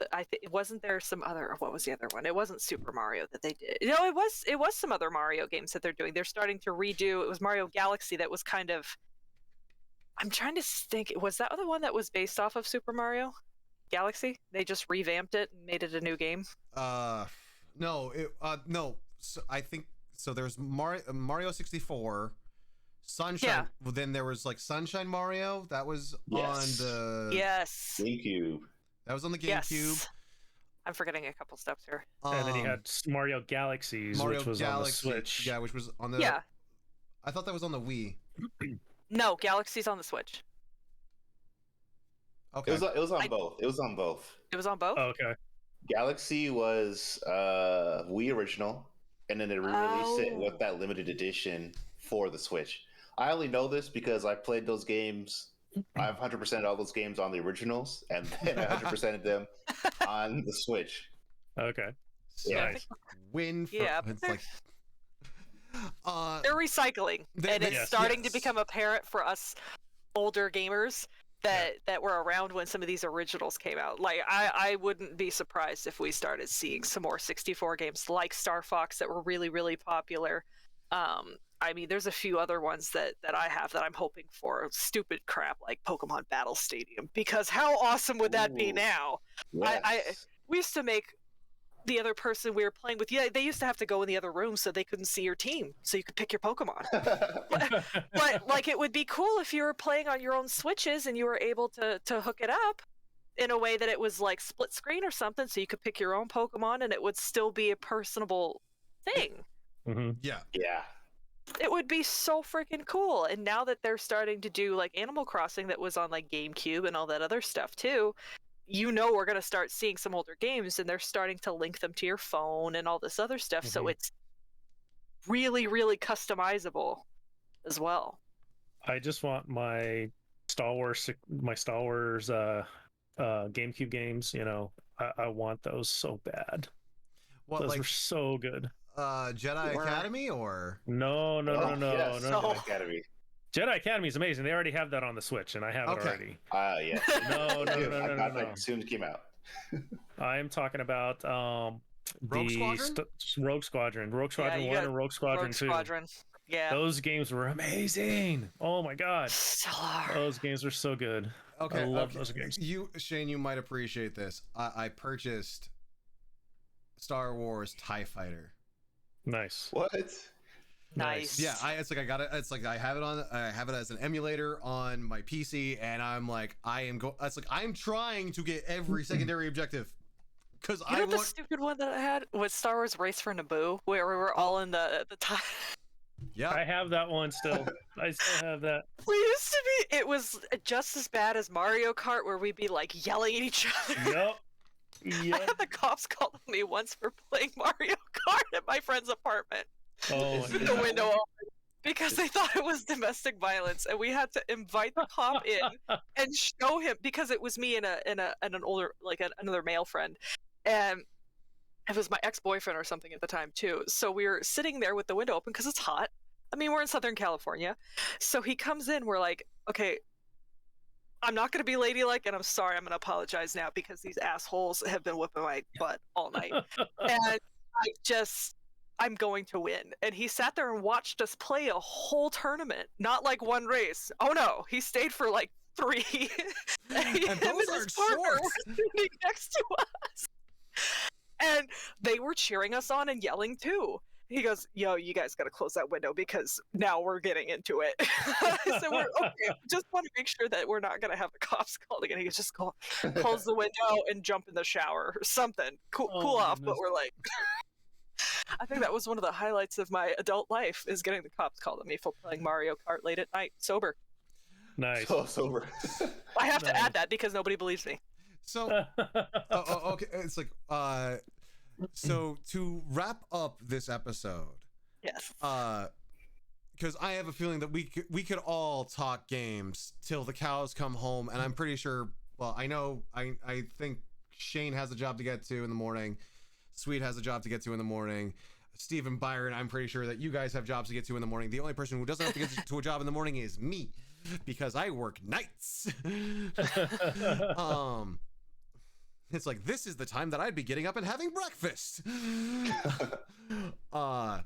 Wasn't there some other? What was the other one? It wasn't Super Mario that they did. No, it was some other Mario games that they're doing. They're starting to redo. It was Mario Galaxy that was kind of. I'm trying to think. Was that the one that was based off of Super Mario Galaxy? They just revamped it and made it a new game. No. So I think so. There's Mario 64, Sunshine. Yeah. Well, then there was like Sunshine Mario. That was on the GameCube. That was on the GameCube. Yes. I'm forgetting a couple steps here. And then you had Mario Galaxies, which was on the Switch. Yeah, which was on the. Yeah. I thought that was on the Wii. No, Galaxy's on the Switch. Okay. It was on both. It was on both. It was on both? Oh, okay. Galaxy was Wii original, and then they re-released it with that limited edition for the Switch. I only know this because I played those games. I've 100%ed all those games on the originals, and then I 100%ed them on the Switch. Okay. Yeah. Nice. Win for it's like they're recycling, and it's starting to become apparent for us older gamers that were around when some of these originals came out. Like I wouldn't be surprised if we started seeing some more 64 games like Star Fox that were really, really popular. I mean, there's a few other ones that I have that I'm hoping for. Stupid crap like Pokemon Battle Stadium, because how awesome would that be now? Yes. We used to make the other person we were playing with, they used to have to go in the other room so they couldn't see your team, so you could pick your Pokemon. but like, it would be cool if you were playing on your own Switches and you were able to hook it up in a way that it was like split screen or something, so you could pick your own Pokemon and it would still be a personable thing. Mm-hmm. Yeah. It would be so freaking cool. And now that they're starting to do like Animal Crossing that was on like GameCube and all that other stuff too, we're going to start seeing some older games and they're starting to link them to your phone and all this other stuff. So it's really, really customizable as well. I just want my Star Wars GameCube games. I want those so bad. Those were so good. Jedi Academy or no. Jedi Academy. Jedi Academy is amazing. They already have that on the Switch, and I have it already. Yeah. No. I got that as soon as it came out. I am talking about Rogue Squadron? Rogue Squadron 1 and Rogue Squadron 2. Yeah. Those games were amazing. Oh my god. Still are. Those games were so good. Okay. I love those games. Shane, you might appreciate this. I purchased Star Wars TIE Fighter. Nice. What? Nice. Yeah, I got it. It's like I have it as an emulator on my PC, and I'm like, I'm trying to get every secondary objective because the stupid one that I had was Star Wars Race for Naboo, where we were all in the time. Yeah, I have that one still. I still have that. We used to be. It was just as bad as Mario Kart, where we'd be like yelling at each other. Yep. I had the cops call me once for playing Mario Kart at my friend's apartment. Oh, the window open because they thought it was domestic violence, and we had to invite the cop in and show him, because it was me and an older, like another male friend, and it was my ex-boyfriend or something at the time too. So we were sitting there with the window open because it's hot. I mean, we're in Southern California. So he comes in, we're like, okay, I'm not going to be ladylike, and I'm sorry, I'm going to apologize now because these assholes have been whipping my butt all night. And I'm going to win. And he sat there and watched us play a whole tournament, not like one race. Oh no, he stayed for like 3. and those are short. Were sitting next to us. And they were cheering us on and yelling too. He goes, yo, you guys got to close that window because now we're getting into it. So we're okay. Just want to make sure that we're not going to have the cops called again. He goes, just close the window and jump in the shower or something. Cool off. But we're like, I think that was one of the highlights of my adult life is getting the cops called at me for playing Mario Kart late at night, sober. Nice. So sober. I have to add that because nobody believes me. So, okay, it's like, so to wrap up this episode, yes, because I have a feeling that we could all talk games till the cows come home, and I'm pretty sure. Well, I think Shane has a job to get to in the morning. Swede has a job to get to in the morning. Steven, Byron, I'm pretty sure that you guys have jobs to get to in the morning. The only person who doesn't have to get to a job in the morning is me, because I work nights. It's like, this is the time that I'd be getting up and having breakfast. But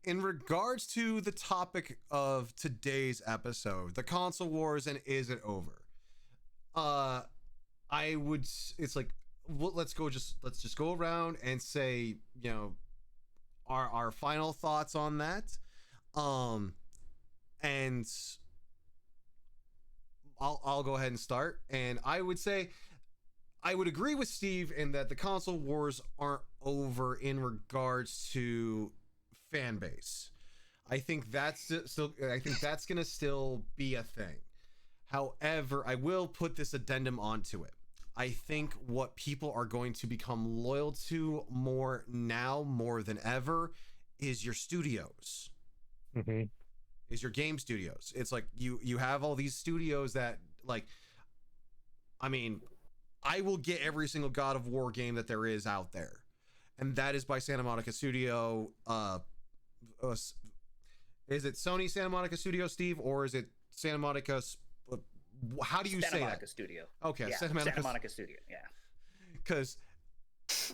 in regards to the topic of today's episode, the console wars and is it over? It's like, well, let's just go around and say, you know, our final thoughts on that. And I'll go ahead and start. And I would say I would agree with Steve in that the console wars aren't over in regards to fan base. I think that's still gonna still be a thing. However, I will put this addendum onto it. I think what people are going to become loyal to more now, more than ever, is your studios. Mm-hmm. Is your game studios. It's like you have all these studios that, like, I mean, I will get every single God of War game that there is out there, and that is by Santa Monica Studio. Is it Sony Santa Monica Studio, Steve, or is it Santa Monica? How do you say that? Santa Monica Studio. Okay, yeah, Santa Monica Studio. Yeah. Because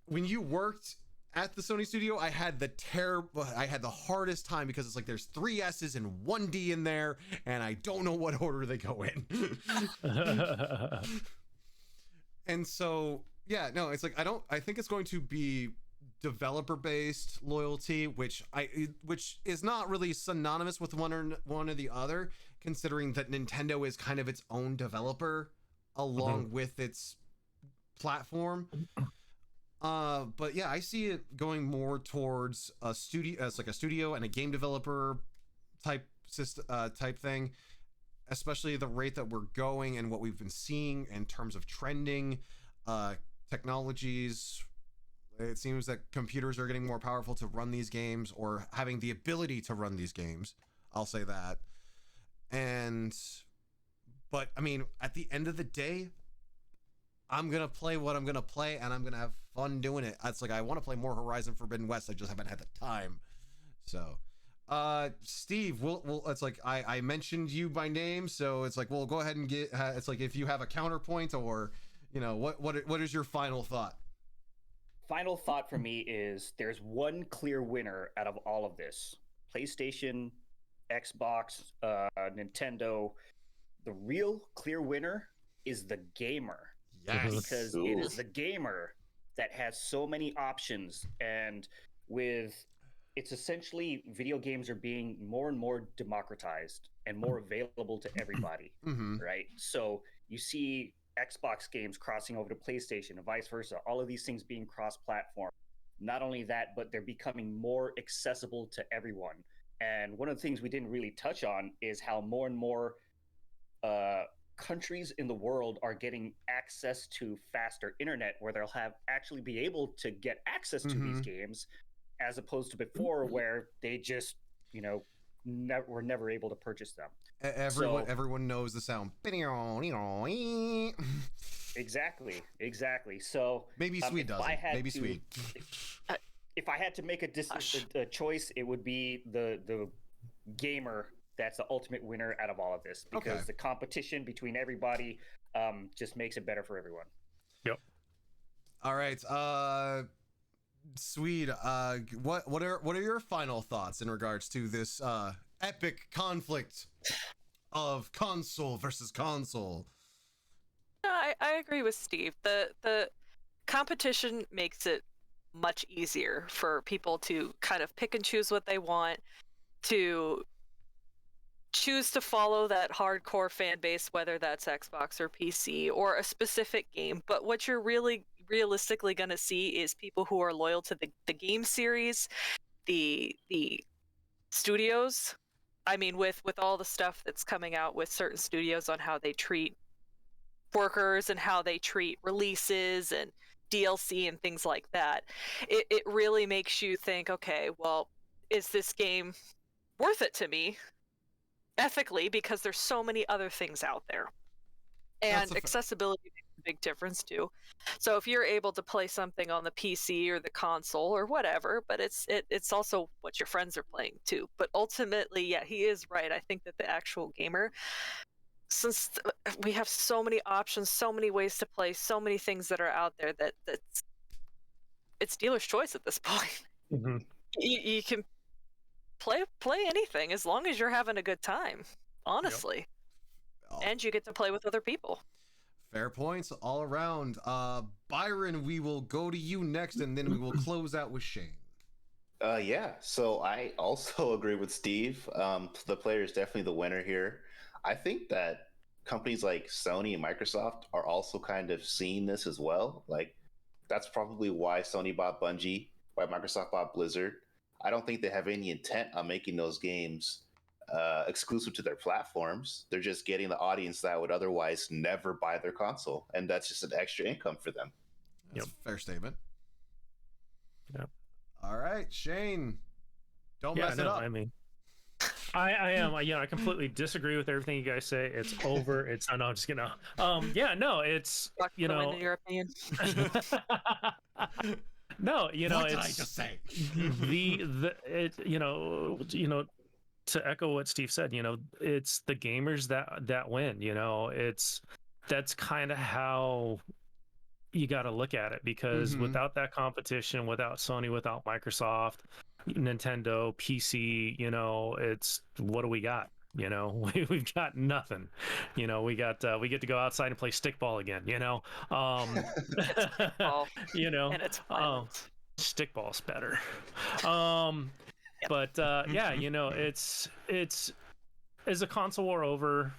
when you worked at the Sony studio, I had the hardest time because it's like there's 3 S's and 1 D in there, and I don't know what order they go in. And so, yeah, no, it's like I think it's going to be developer based loyalty, which is not really synonymous with one or the other, considering that Nintendo is kind of its own developer along with its platform. But yeah, I see it going more towards a studio, as like a studio and a game developer type system, type thing, especially the rate that we're going and what we've been seeing in terms of trending technologies. It seems that computers are getting more powerful to run these games, or having the ability to run these games. I'll say that. But I mean, at the end of the day, I'm going to play what I'm going to play, and I'm going to have fun doing it. It's like, I want to play more Horizon Forbidden West. I just haven't had the time. So, Steve, it's like, I mentioned you by name, so it's like, we'll go ahead and get, it's like, if you have a counterpoint, or, you know, what is your final thought? Final thought for me is there's one clear winner out of all of this. PlayStation, Xbox, Nintendo. The real clear winner is the gamer. Yes. Because it is the gamer that has so many options, and it's essentially, video games are being more and more democratized and more available to everybody, right? So you see Xbox games crossing over to PlayStation and vice versa, all of these things being cross-platform. Not only that, but they're becoming more accessible to everyone. And one of the things we didn't really touch on is how more and more countries in the world are getting access to faster internet, where they'll actually be able to get access to these games, as opposed to before, where they just, you know, were never able to purchase them. Everyone knows the sound. Exactly. So maybe Swede doesn't. Maybe Swede. If I had to make a choice, it would be the gamer. That's the ultimate winner out of all of this, because the competition between everybody just makes it better for everyone. Yep. All right, Swede. What are your final thoughts in regards to this epic conflict of console versus console? I agree with Steve. The competition makes it much easier for people to kind of pick and choose what they want, to choose to follow that hardcore fan base, whether that's Xbox or PC or a specific game. But what you're really realistically going to see is people who are loyal to the game series, the studios. I mean, with all the stuff that's coming out with certain studios on how they treat workers and how they treat releases and DLC and things like that, it really makes you think, okay, well, is this game worth it to me ethically, because there's so many other things out there, and accessibility makes a big difference too. So if you're able to play something on the PC or the console or whatever, but it's also what your friends are playing too. But ultimately, yeah, he is right. I think that the actual gamer, since we have so many options, so many ways to play, so many things that are out there, it's dealer's choice at this point. Mm-hmm. You can play anything as long as you're having a good time, honestly. Yep. And you get to play with other people. Fair points all around. Byron, we will go to you next, and then we will close out with Shane. Yeah, so I also agree with Steve. The player is definitely the winner here. I think that companies like Sony and Microsoft are also kind of seeing this as well. Like, that's probably why Sony bought Bungie, why Microsoft bought Blizzard. I don't think they have any intent on making those games exclusive to their platforms. They're just getting the audience that would otherwise never buy their console, and that's just an extra income for them. That's a fair statement. Yep. All right, Shane, don't mess it up. I mean, I am. I completely disagree with everything you guys say. It's over. It's. No, I'm just kidding. It's. In your opinion. No, what did I just say? To echo what Steve said, it's the gamers that win. That's kind of how you got to look at it, because without that competition, without Sony, without Microsoft, Nintendo, PC, it's what do we got? We've got nothing. We get to go outside and play stickball again. Stickball. And it's Stickball's better. But it's is a console war over?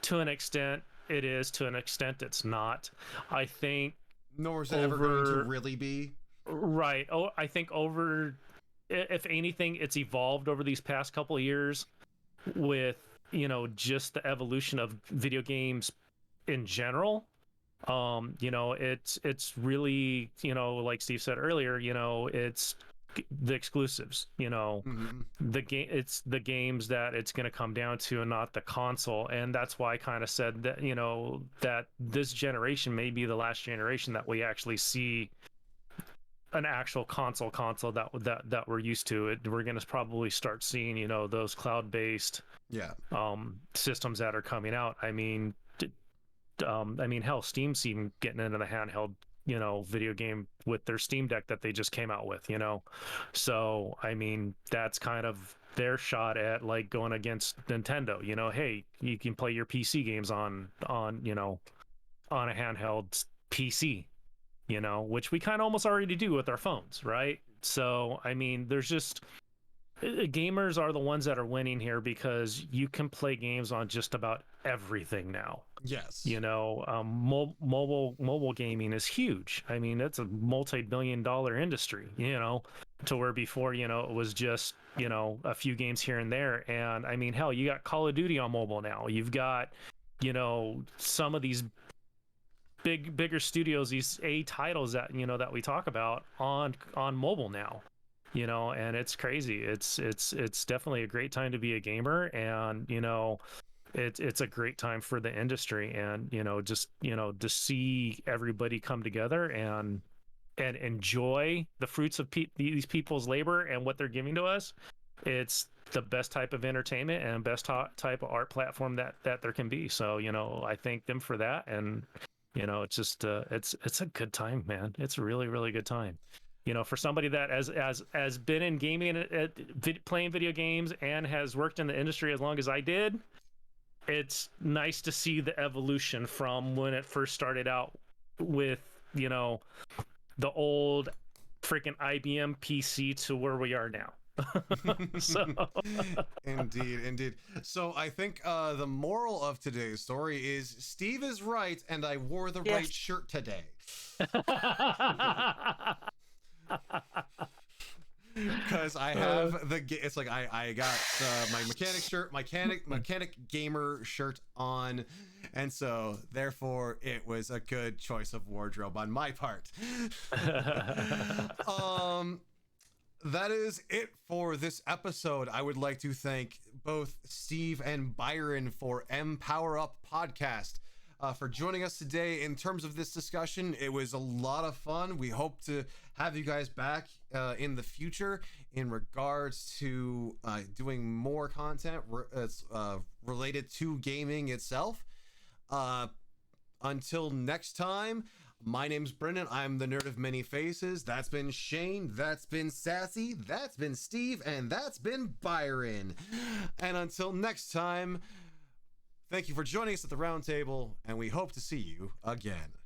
To an extent, it is. To an extent, it's not. I think. Nor is it ever going to really be. Right. Oh, I think over. If anything, it's evolved over these past couple of years with just the evolution of video games in general. It's really, like Steve said earlier, it's the exclusives, the game, it's the games that it's going to come down to, and not the console. And that's why I kind of said that, that this generation may be the last generation that we actually see an actual console that we're used to. We're going to probably start seeing, those cloud-based systems that are coming out. I mean, hell, Steam's even getting into the handheld, video game with their Steam Deck that they just came out with, So, I mean, that's kind of their shot at like going against Nintendo. Hey, you can play your PC games on a handheld PC, which we kind of almost already do with our phones, right? So, I mean, there's just gamers are the ones that are winning here, because you can play games on just about everything now. Yes. Mobile gaming is huge. I mean, it's a multi-billion-dollar industry, to where before, it was just, a few games here and there. And I mean, hell, you got Call of Duty on mobile now. You've got, some of these bigger studios, these A titles that, that we talk about on mobile now. And it's crazy. It's definitely a great time to be a gamer, and it's a great time for the industry, and just to see everybody come together and enjoy the fruits of these people's labor and what they're giving to us. It's the best type of entertainment and best type of art platform that there can be. So I thank them for that, and it's just it's a good time, man. It's a really, really good time. For somebody that has been in gaming, playing video games, and has worked in the industry as long as I did, it's nice to see the evolution from when it first started out with, the old freaking IBM PC to where we are now. So indeed. So I think the moral of today's story is Steve is right, and I wore the right shirt today. Because I have it's like I got my mechanic shirt, mechanic gamer shirt on, and so therefore it was a good choice of wardrobe on my part. That is it for this episode. I would like to thank both Steve and Byron for EmpowerUp podcast for joining us today. In terms of this discussion, it was a lot of fun. We hope to have you guys back in the future in regards to doing more content related to gaming itself. Until next time, my name's Brendan. I'm the nerd of many faces. That's been Shane. That's been Sassy. That's been Steve. And that's been Byron. And until next time, thank you for joining us at the round table, and we hope to see you again.